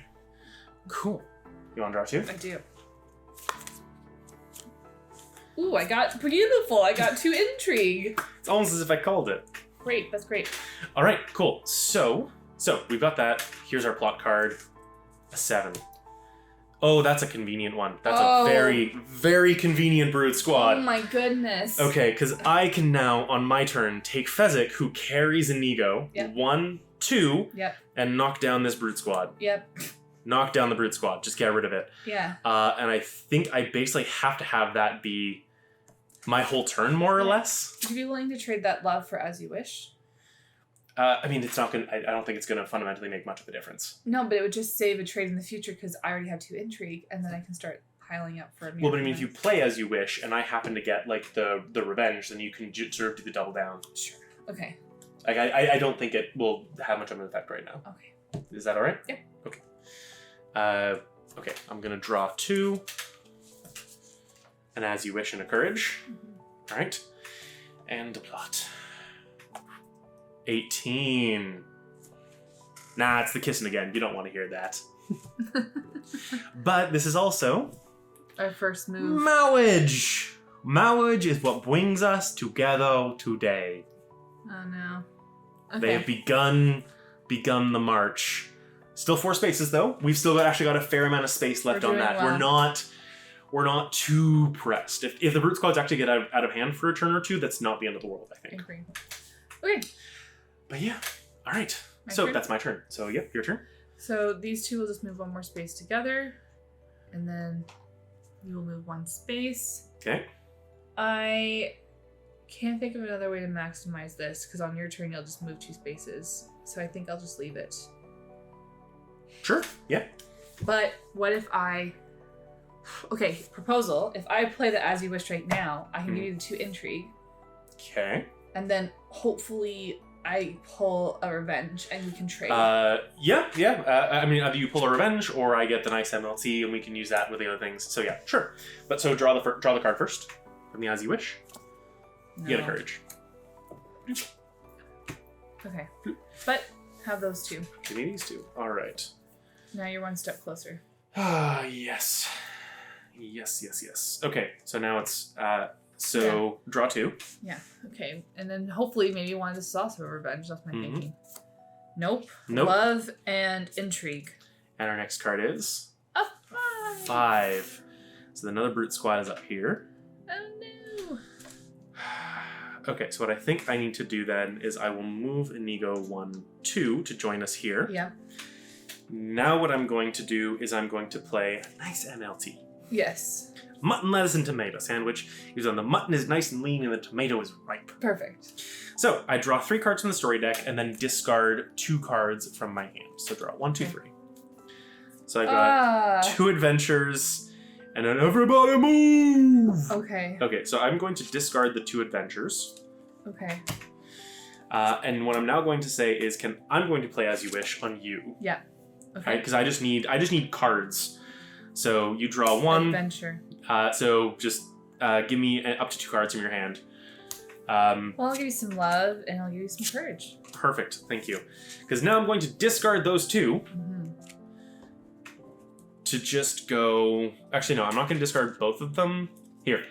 Cool. You want to draw 2? I do. Ooh, I got beautiful. I got 2 intrigue. It's almost as if I called it. Great, that's great. All right, cool. So we've got that. Here's our plot card. A 7. Oh, that's a convenient one. That's a very, very convenient Brood Squad. Oh my goodness. Okay, because I can now, on my turn, take Fezzik, who carries Inigo, Yep. 1, 2, Yep. and knock down this Brood Squad. Yep. Knock down the Brood Squad. Just get rid of it. Yeah. And I think I basically have to have that be my whole turn, more or less. Would you be willing to trade that love for As You Wish? I mean, it's not gonna. I don't think it's gonna fundamentally make much of a difference. No, but it would just save a trade in the future because I already have 2 intrigue, and then I can start piling up for a Well, but I mean, if you play As You Wish, and I happen to get like the revenge, then you can sort of do the double down. Sure. Okay. Like I don't think it will have much of an effect right now. Okay. Is that all right? Yeah. Okay. Okay. I'm gonna draw 2. An As You Wish and a Courage. Mm-hmm. All right. And a plot. 18. Nah, it's the kissing again. You don't want to hear that. But this is also Our first move. marriage. Marriage is what brings us together today. Oh no. They have begun the march. Still 4 spaces though. We've still actually got a fair amount of space left We're on doing that. well. We're not too pressed. If the Brute Squads actually get out of hand for a turn or 2, that's not the end of the world, I think. Agree. Okay. But yeah. All right. My So turn? that's my turn. So yep, your turn. So these 2 will just move 1 more space together, and then we will move 1 space. Okay. I can't think of another way to maximize this because on your turn you'll just move 2 spaces. So I think I'll just leave it. Sure. Yeah. But what if I... Okay, proposal. If I play the As You Wish right now, I can give you the 2 intrigue, Okay. and then hopefully I pull a revenge and we can trade. Yeah. I mean, either you pull a revenge or I get the nice MLT and we can use that with the other things. So yeah, sure. But so draw the card first from the As You Wish. No. Get a Courage. Okay. But have those 2. Give me these 2. All right. Now you're 1 step closer. Ah, yes. Yes. Okay, so now it's draw 2. Yeah, okay. And then hopefully maybe one of this is also a revenge. That's my Mhm. thinking. Nope. Nope. Love and intrigue. And our next card is A 5. 5. So another Brute Squad is up here. Oh no. Okay, so what I think I need to do then is I will move Inigo 1, 2 to join us here. Yeah. Now what I'm going to do is I'm going to play a nice MLT. Yes. Mutton, lettuce, and tomato sandwich. Is on the mutton is nice and lean and the tomato is ripe. Perfect. So I draw 3 cards from the story deck and then discard 2 cards from my hand. So draw 1, 2, 3. So I've got 2 adventures and then everybody move! Okay. Okay, so I'm going to discard the 2 adventures. Okay. And what I'm now going to say is I'm going to play As You Wish on you. Yeah. Okay. Right? Because I just need cards. So you draw 1. Adventure. So just give me up to 2 cards from your hand. Well, I'll give you some love and I'll give you some courage. Perfect, thank you. Because now I'm going to discard those 2 Mm-hmm. to just go... Actually, no, I'm not going to discard both of them. Here.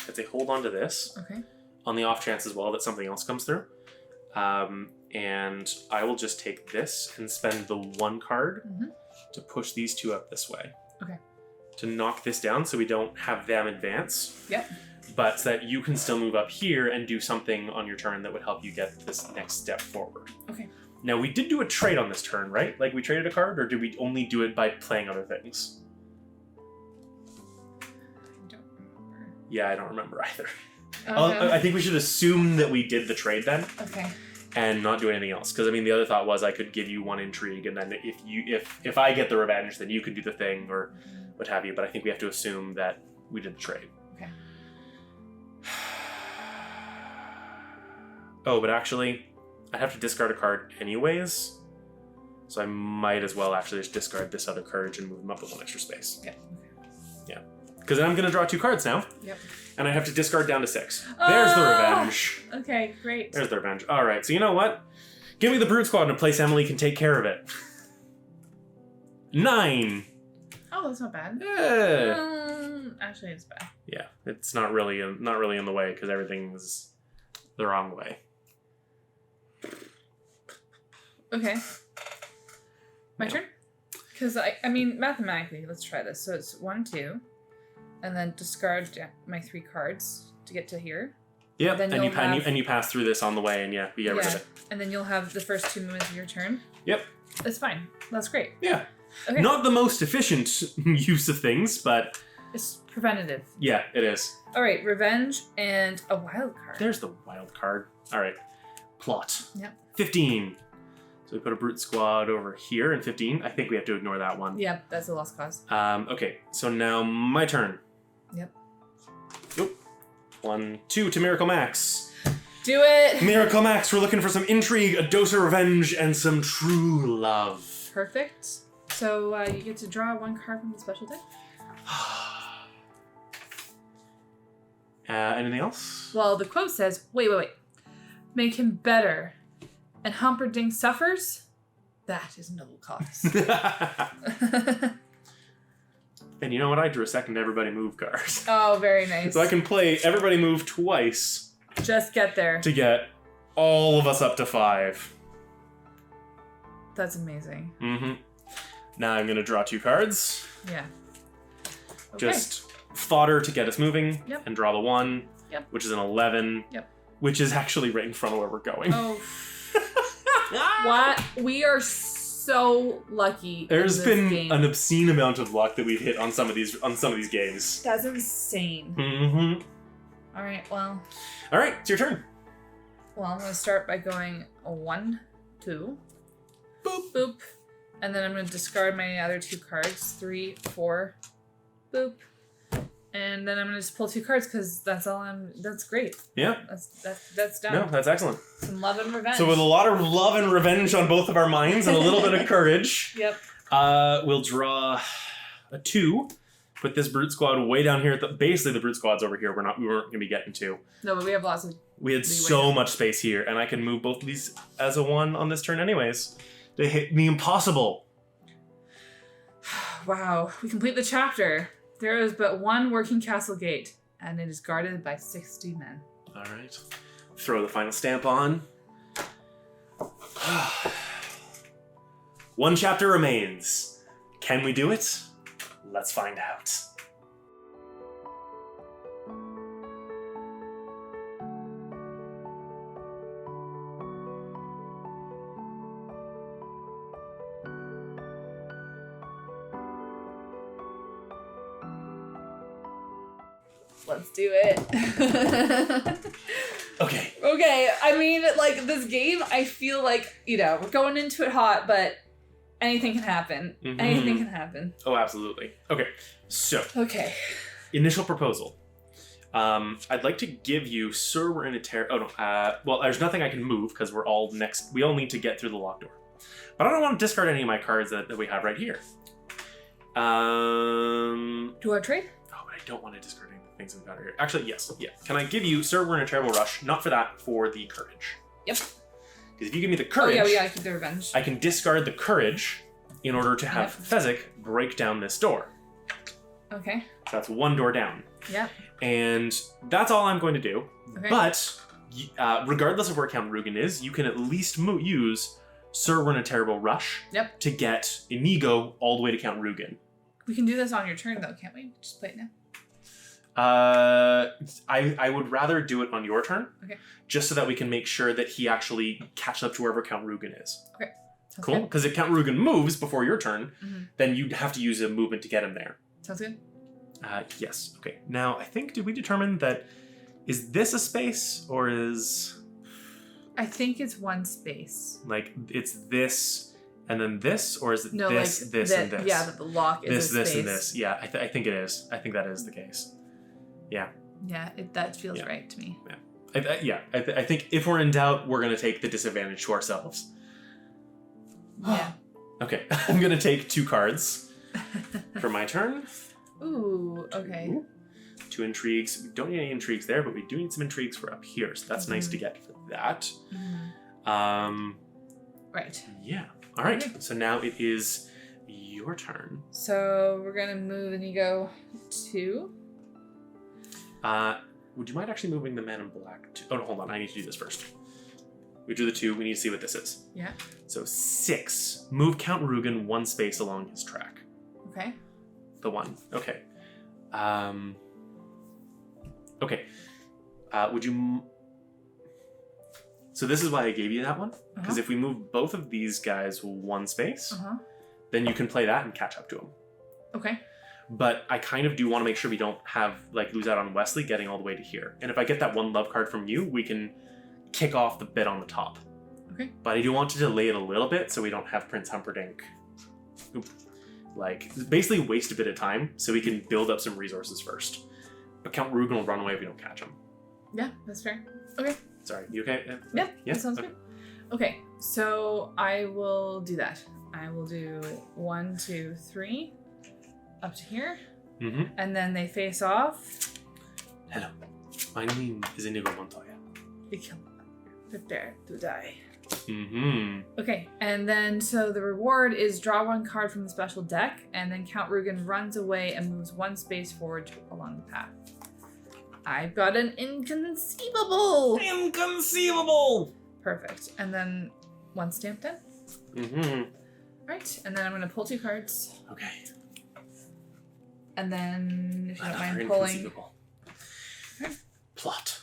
I'd say hold on to this. Okay. On the off chance as well that something else comes through. And I will just take this and spend the 1 card to push these 2 up this way. Okay. To knock this down so we don't have them advance. Yep. But so that you can still move up here and do something on your turn that would help you get this next step forward. Okay. Now, we did do a trade on this turn, right? Like, we traded a card, or did we only do it by playing other things? I don't remember. Yeah, I don't remember either. Okay. I think we should assume that we did the trade then, Okay. and not do anything else. Because, I mean, the other thought was I could give you 1 intrigue, and then if I get the revenge, then you can do the thing, or what have you. But I think we have to assume that we did the trade. Okay. Oh, but actually, I'd have to discard a card anyways. So I might as well actually just discard this other courage and move them up with 1 extra space. Yep. Yeah. Because then I'm going to draw 2 cards now. Yep. And I have to discard down to 6. There's the revenge. Okay, great. There's the revenge. All right, so you know what? Give me the Brute Squad in a place Emily can take care of it. 9. Oh, that's not bad. Actually, it's bad. Yeah, it's not really in the way because everything's the wrong way. Okay. My turn? Because, I mean, mathematically, let's try this. So it's 1, 2, and then discard my 3 cards to get to here. Yep, and you pass through this on the way, and you get rid of it. And then you'll have the first 2 movements of your turn. Yep. That's fine. That's great. Yeah. Okay. Not the most efficient use of things, but... It's preventative. Yeah, it is. All right, revenge and a wild card. There's the wild card. All right. Plot. Yep. 15. So we put a Brute Squad over here in 15. I think we have to ignore that one. Yep, that's a lost cause. Okay, so now my turn. Yep. Oop. 1, 2 to Miracle Max. Do it! Miracle Max, we're looking for some intrigue, a dose of revenge, and some true love. Perfect. So you get to draw 1 card from the special deck. Anything else? Well, the quote says, wait. Make him better. And Humperdinck suffers? That is noble cause. And you know what? I drew a second everybody move card. Oh, very nice. So I can play everybody move twice. Just get there. To get all of us up to 5. That's amazing. Mm-hmm. Now I'm going to draw 2 cards. Yeah. Okay. Just fodder to get us moving. Yep. And draw the 1. Yep. Which is an 11. Yep. Which is actually right in front of where we're going. Oh. What? We are so lucky. There's been game. an obscene amount of luck that we've hit on some of these games. That's insane. Mm-hmm. All right, well. All right, it's your turn. Well, I'm going to start by going a 1, 2. Boop. Boop. And then I'm going to discard my other 2 cards. 3, 4. Boop. And then I'm going to just pull 2 cards because that's great. Yeah. That's done. No, that's excellent. Some love and revenge. So with a lot of love and revenge on both of our minds and a little bit of courage, Yep. We'll draw a 2. Put this Brute Squad way down here. Basically, the Brute Squad's over here. We weren't going to be getting to. No, but we have lots of... We had so much space here, and I can move both of these as a 1 on this turn anyways. They hit the impossible. Wow. We complete the chapter. There is but 1 working castle gate, and it is guarded by 60 men. All right. Throw the final stamp on. 1 chapter remains. Can we do it? Let's find out. Let's do it. Okay. Okay, I mean, like, this game, I feel like, we're going into it hot, but anything can happen. Mm-hmm. Anything can happen. Oh, absolutely. Okay, so. Okay. Initial proposal. I'd like to give you Sir, we're in a well, there's nothing I can move because we all need to get through the locked door. But I don't want to discard any of my cards that we have right here. Do you want to trade? Oh, but I don't want to discard any of the things we've got here. Actually, yes. Yeah. Can I give you Sir, we're in a terrible rush? Not for that, for the courage. Yep. Because if you give me the courage... Oh, yeah, we gotta keep the revenge. I can discard the courage in order to have Fezzik break down this door. Okay. So that's 1 door down. Yep. And that's all I'm going to do. Okay. But regardless of where Count Rugen is, you can at least use Sir, we're in a terrible rush to get Inigo all the way to Count Rugen. We can do this on your turn, though, can't we? Just play it now. I would rather do it on your turn. Okay. Just so that we can make sure that he actually catches up to wherever Count Rugen is. Okay. Sounds Cool? good. Because if Count Rugen moves before your turn, then you'd have to use a movement to get him there. Sounds good. Yes. Okay. Now, I think, did we determine that, is this a space, or is... I think it's 1 space. Like, it's this, and then this, or is it No, this, like this, and this? Yeah, but the lock is this, a this, space. and this. Yeah, I think it is. I think that is the case. Yeah. Yeah, that feels right to me. Yeah. I think if we're in doubt, we're going to take the disadvantage to ourselves. Yeah. Okay, I'm going to take 2 cards for my turn. Ooh, okay. Ooh. 2 intrigues. We don't need any intrigues there, but we do need some intrigues for up here, so that's nice to get for that. Right. Yeah. All right, Okay. so now it is your turn. So we're going to move Inigo 2. Would you mind actually moving the man in black to... Oh, no, hold on. I need to do this first. We drew the 2. We need to see what this is. Yeah. So 6. Move Count Rugen 1 space along his track. Okay. The 1. Okay. Okay. Would you... So this is why I gave you that one. Because if we move both of these guys 1 space, then you can play that and catch up to him. Okay. But I kind of do want to make sure we don't have, like, lose out on Westley getting all the way to here. And if I get that 1 love card from you, we can kick off the bit on the top. Okay. But I do want to delay it a little bit so we don't have Prince Humperdinck, like, basically waste a bit of time so we can build up some resources first. But Count Rugen will run away if we don't catch him. Yeah, that's fair. Okay. Sorry, you okay? Yeah, that sounds good. Okay, so I will do that. I will do 1, 2, 3 up to here. And then they face off. Hello, my name is Inigo Montoya. Prepare to die. Okay, and then so the reward is draw 1 card from the special deck, and then Count Rugen runs away and moves 1 space forward along the path. I've got an inconceivable! Inconceivable! Perfect. And then 1 stamp done. Right, and then I'm going to pull 2 cards. Okay. And then, if you don't Another mind pulling... inconceivable. Plot.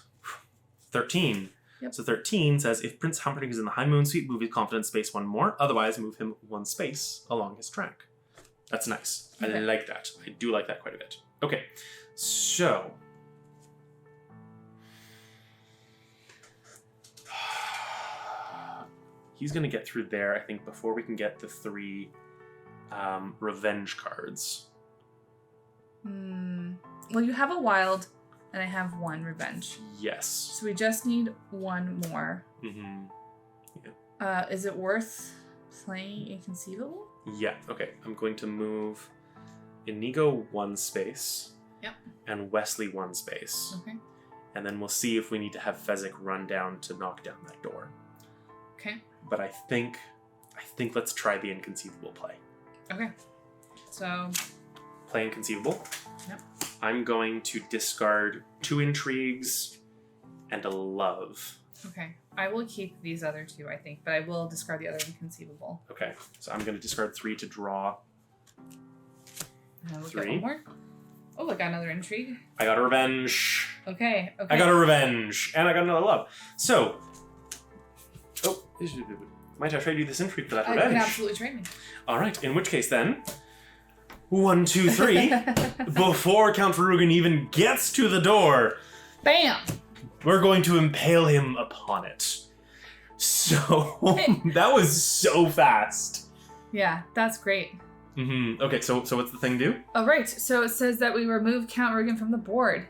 13. Yep. So 13 says, if Prince Humperdinck is in the High Moon Suite, move his confidence space 1 more. Otherwise, move him 1 space along his track. That's nice. Okay. I like that. I do like that quite a bit. Okay, so... He's going to get through there, I think, before we can get the 3 revenge cards. Well, you have a wild, and I have 1 revenge. Yes. So we just need 1 more. Yeah. Is it worth playing Inconceivable? Yeah, okay. I'm going to move Inigo 1 space. Yep. And Westley 1 space. Okay. And then we'll see if we need to have Fezzik run down to knock down that door. Okay. But I think let's try the Inconceivable play. Okay. So... Play Inconceivable. Yep. I'm going to discard 2 intrigues and a love. Okay. I will keep these other 2, I think, but I will discard the other Inconceivable. Okay. So I'm going to discard 3 to draw. And we'll 3. get 1 more. Oh, I got another intrigue. I got a revenge. Okay. I got a revenge. And I got another love. So... Oh, might I trade you this intrigue for that revenge? You can absolutely trade me. All right, in which case then, 1, 2, 3, before Count Rugen even gets to the door, Bam! we're going to impale him upon it. So, that was so fast. Yeah, that's great. Okay, so what's the thing do? Oh, right. So it says that we remove Count Rugen from the board.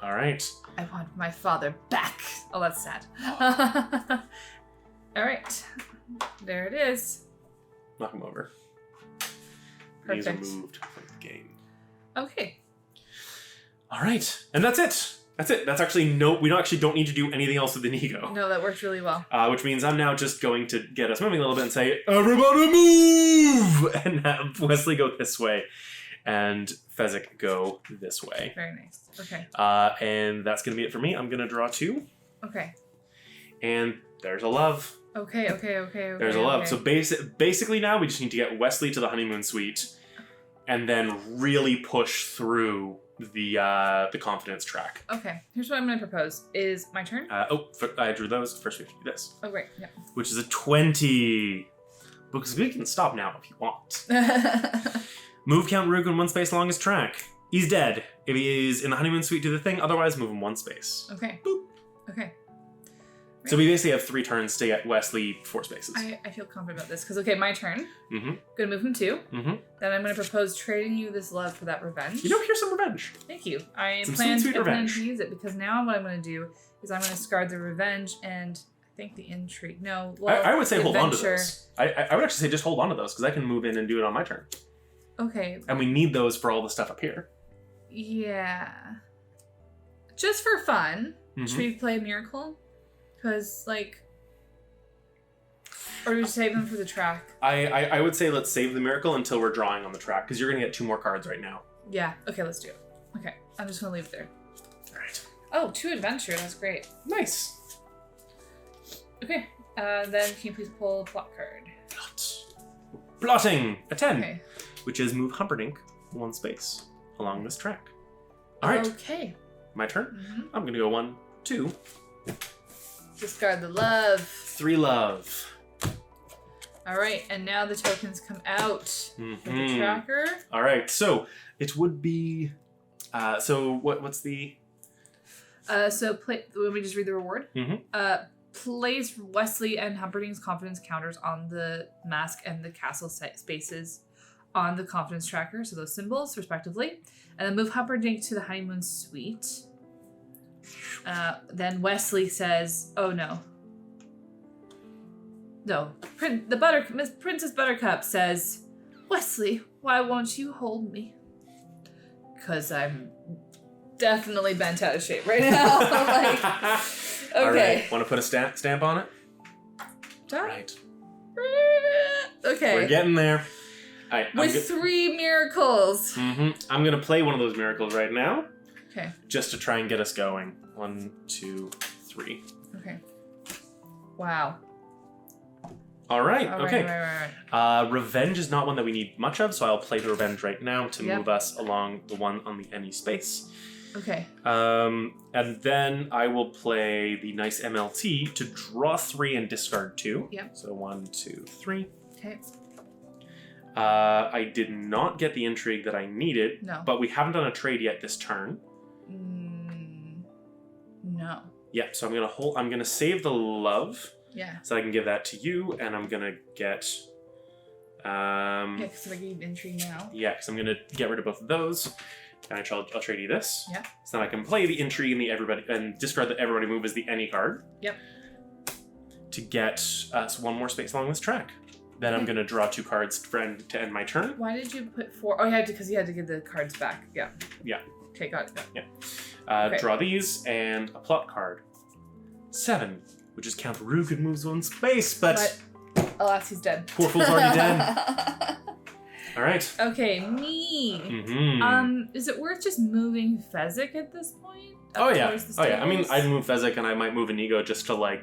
All right. I want my father back. Oh, that's sad. All right. There it is. Knock him over. Perfect. He's removed from the game. Okay. All right, and that's it. That's it. That's actually we don't need to do anything else with Inigo. No, that worked really well. Which means I'm now just going to get us moving a little bit and say, everybody move! And have Westley go this way and Fezzik go this way. Very nice. Okay. And that's going to be it for me. I'm going to draw 2. Okay. And there's a love. Okay. There's a love. So basically now we just need to get Westley to the honeymoon suite and then really push through the confidence track. Okay. Here's what I'm going to propose. Is my turn? I drew those. First we have to do this. Oh, great. Yeah. Which is a 20. Because we can stop now if you want. Move Count Rugen 1 space along his track. He's dead. If he is in the honeymoon suite, do the thing. Otherwise, move him 1 space. Okay. Boop. Okay. So we basically have 3 turns to get Wesley 4 spaces. I feel confident about this because my turn. Mm-hmm. Gonna move him 2. Mm-hmm. Then I'm gonna propose trading you this love for that revenge. You know, here's some revenge. Thank you. I Some plan sweet to revenge. use it because now what I'm gonna do is I'm gonna discard the revenge and I think the intrigue. No, well, I would say the hold on to adventure. those. I would actually say just hold on to those because I can move in and do it on my turn. Okay. And we need those for all the stuff up here. Yeah. Just for fun, Mm-hmm. should we play Miracle? Because or do we save them for the track? I would say let's save the miracle until we're drawing on the track because you're going to get 2 more cards right now. Yeah. Okay, let's do it. Okay, I'm just gonna leave it there. All right. Oh, 2 adventure. That's great. Nice. Okay. Then can you please pull a plot card? Plotting a 10, Okay. which is move Humperdinck 1 space along this track. All right. Okay. My turn. Mm-hmm. I'm going to go 1, 2, Discard the love. 3 love. All right, and now the tokens come out with the Mhm. tracker. All right. So it would be. So what's the? So play. Let me just read the reward. Mm-hmm. Place Wesley and Humperdinck's confidence counters on the mask and the castle spaces on the confidence tracker, so those symbols respectively, and then move Humperdinck to the honeymoon suite. Then Wesley says, "Oh no, no." Miss Princess Buttercup says, "Wesley, why won't you hold me?" Because I'm definitely bent out of shape right now. Okay. All right. Want to put a stamp on it? Done? Right. Okay. We're getting there. All right. With 3 miracles. I'm gonna play one of those miracles right now, Okay. just to try and get us going. 1, 2, 3. Okay. Wow. All right. All Okay. Right. Revenge is not one that we need much of, so I'll play the revenge right now to Yep. move us along the one on the any space. Okay. And then I will play the nice MLT to draw 3 and discard 2. Yep. So 1, 2, 3. Okay. I did not get the intrigue that I needed, No. but we haven't done a trade yet this turn. No. Yeah, so I'm gonna hold. I'm gonna save the love Yeah. so I can give that to you, and I'm gonna get. Yeah, because I gave intrigue now. Yeah, because I'm gonna get rid of both of those. And I'll trade you this. Yeah. So then I can play the intrigue and the everybody and discard the everybody move as the any card. Yep. To get us 1 more space along this track. Then I'm gonna draw 2 cards to end my turn. Why did you put 4? Oh, you had to because you had to give the cards back. Yeah. Yeah. Okay, got it. Yeah. Okay. Draw these and a plot card. 7, which is Count Rugen moves 1 space, but alas, he's dead. poor fool's already dead. All right. Okay, me. Mm-hmm. Is it worth just moving Fezzik at this point? Oh yeah. Towards the Oh yeah. I mean, stables? I'd move Fezzik and I might move Inigo just to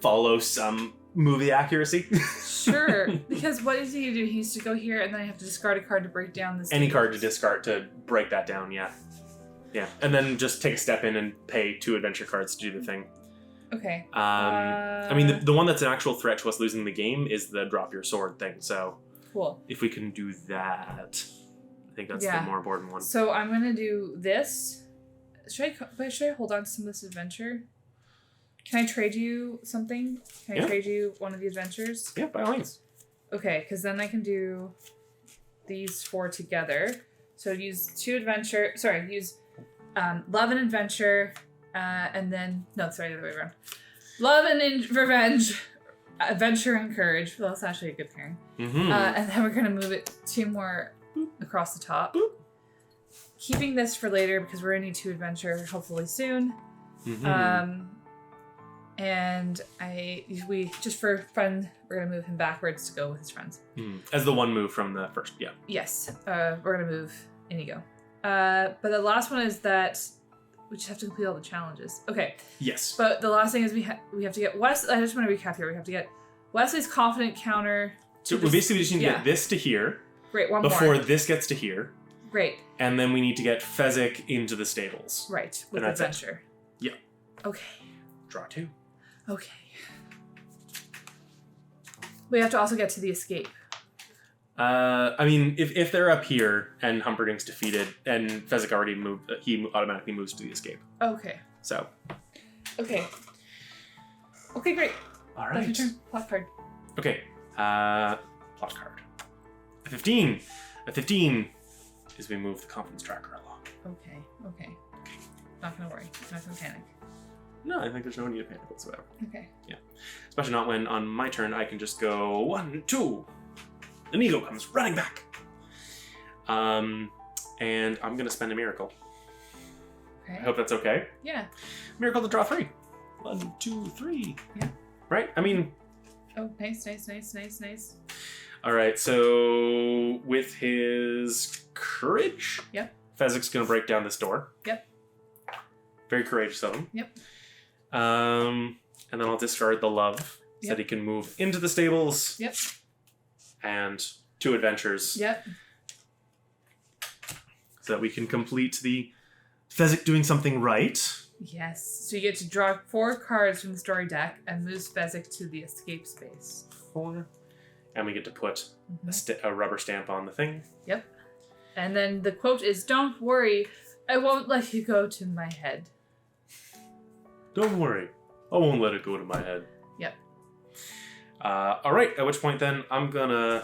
follow some movie accuracy. Sure, because what is he to do? He used to go here, and then I have to discard a card to break down this. Any card to discard to break that down. Yeah. Yeah. And then just take a step in and pay 2 adventure cards to do the thing. Okay. I mean, the one that's an actual threat to us losing the game is the drop your sword thing. So Cool. if we can do that, I think that's the more important one. So I'm gonna do this. Should I hold on to some of this adventure? Can I trade you something? Can I trade you one of the adventures? Yeah, by all means. Okay, because then I can do these 4 together. So use 2 adventure. Sorry, use love and adventure, and then the other way around. Love and revenge, adventure and courage. Well, that's actually a good pairing. Mm-hmm. And then we're gonna move it 2 more across the top. Boop. Keeping this for later because we're gonna need 2 adventure hopefully soon. Mm-hmm. And we just for fun, we're gonna move him backwards to go with his friends. As the one move from the first, yeah. Yes, we're gonna move Inigo. But the last one is that we just have to complete all the challenges. Okay. Yes. But the last thing is we have to get Wes. I just want to recap here. We have to get Wesley's confident counter. So we basically just need to get this to here. Great. One before more. This gets to here. Great. And then we need to get Fezzik into the stables. Right. With And that's adventure. Yeah. Okay. Draw 2. Okay. We have to also get to the escape. I mean, if they're up here and Humperdinck's defeated and Fezzik already moved, he automatically moves to the escape. Okay. So. Okay. Okay, great. All That's your right. turn. Plot card. Okay. Plot card. A 15. A 15 is we move the confidence tracker along. Okay. Not gonna worry. Not gonna panic. No, I think there's no need to panic whatsoever. Okay. Yeah. Especially not when on my turn I can just go 1, 2. Inigo comes running back. And I'm gonna spend a miracle. Okay. I hope that's okay. Yeah. Miracle to draw 3. 1, 2, 3. Yeah. Right? I mean. Oh, nice. All right. So with his courage. Yep. Fezzik's gonna break down this door. Yep. Very courageous of him. Yep. And then I'll discard the love so that he can move into the stables. Yep. And 2 adventures. Yep. So that we can complete the Fezzik doing something right. Yes. So you get to draw 4 cards from the story deck and move Fezzik to the escape space. 4. And we get to put a rubber stamp on the thing. Yep. And then the quote is, "Don't worry, I won't let you go to my head." Don't worry. I won't let it go to my head. Yep. All right. At which point then I'm gonna,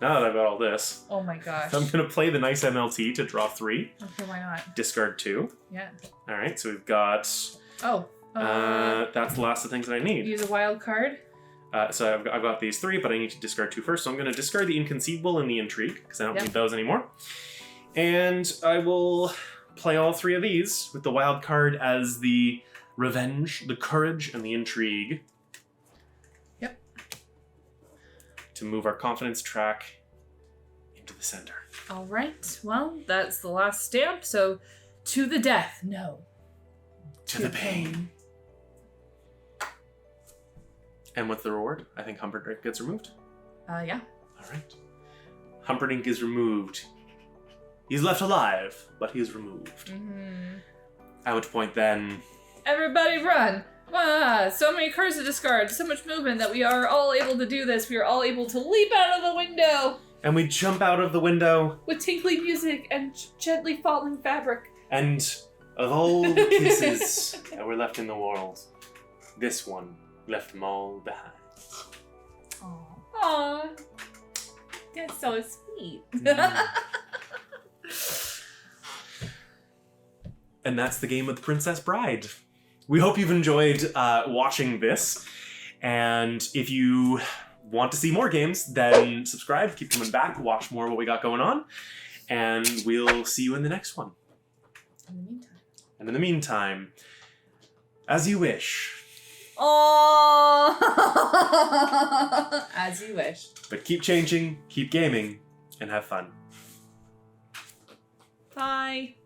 now that I've got all this, Oh my gosh. I'm gonna play the nice MLT to draw 3. Okay, why not? Discard 2. Yeah. All right. So we've got. Oh. That's the last of the things that I need. Use a wild card. So I've got these 3, but I need to discard 2 first. So I'm going to discard the Inconceivable and the Intrigue, because I don't need those anymore. And I will play all 3 of these with the wild card as the Revenge, the Courage, and the Intrigue. Yep. To move our confidence track into the center. All right. Well, that's the last stamp. So, to the death. No. To the pain. And what's the reward? I think Humperdinck gets removed. Yeah. All right. Humperdinck is removed. He's left alive, but he is removed. Mm-hmm. At which point then... Everybody run! Ah, so many cards to discard, so much movement that we are all able to do this. We are all able to leap out of the window! And we jump out of the window. With tinkly music and gently falling fabric. And of all the kisses that were left in the world, this one left them all behind. Aww. That's so sweet. And that's the game of the Princess Bride. We hope you've enjoyed watching this. And if you want to see more games, then subscribe, keep coming back, watch more of what we got going on. And we'll see you in the next one. And in the meantime, as you wish. Oh, as you wish. But keep changing, keep gaming, and have fun. Bye.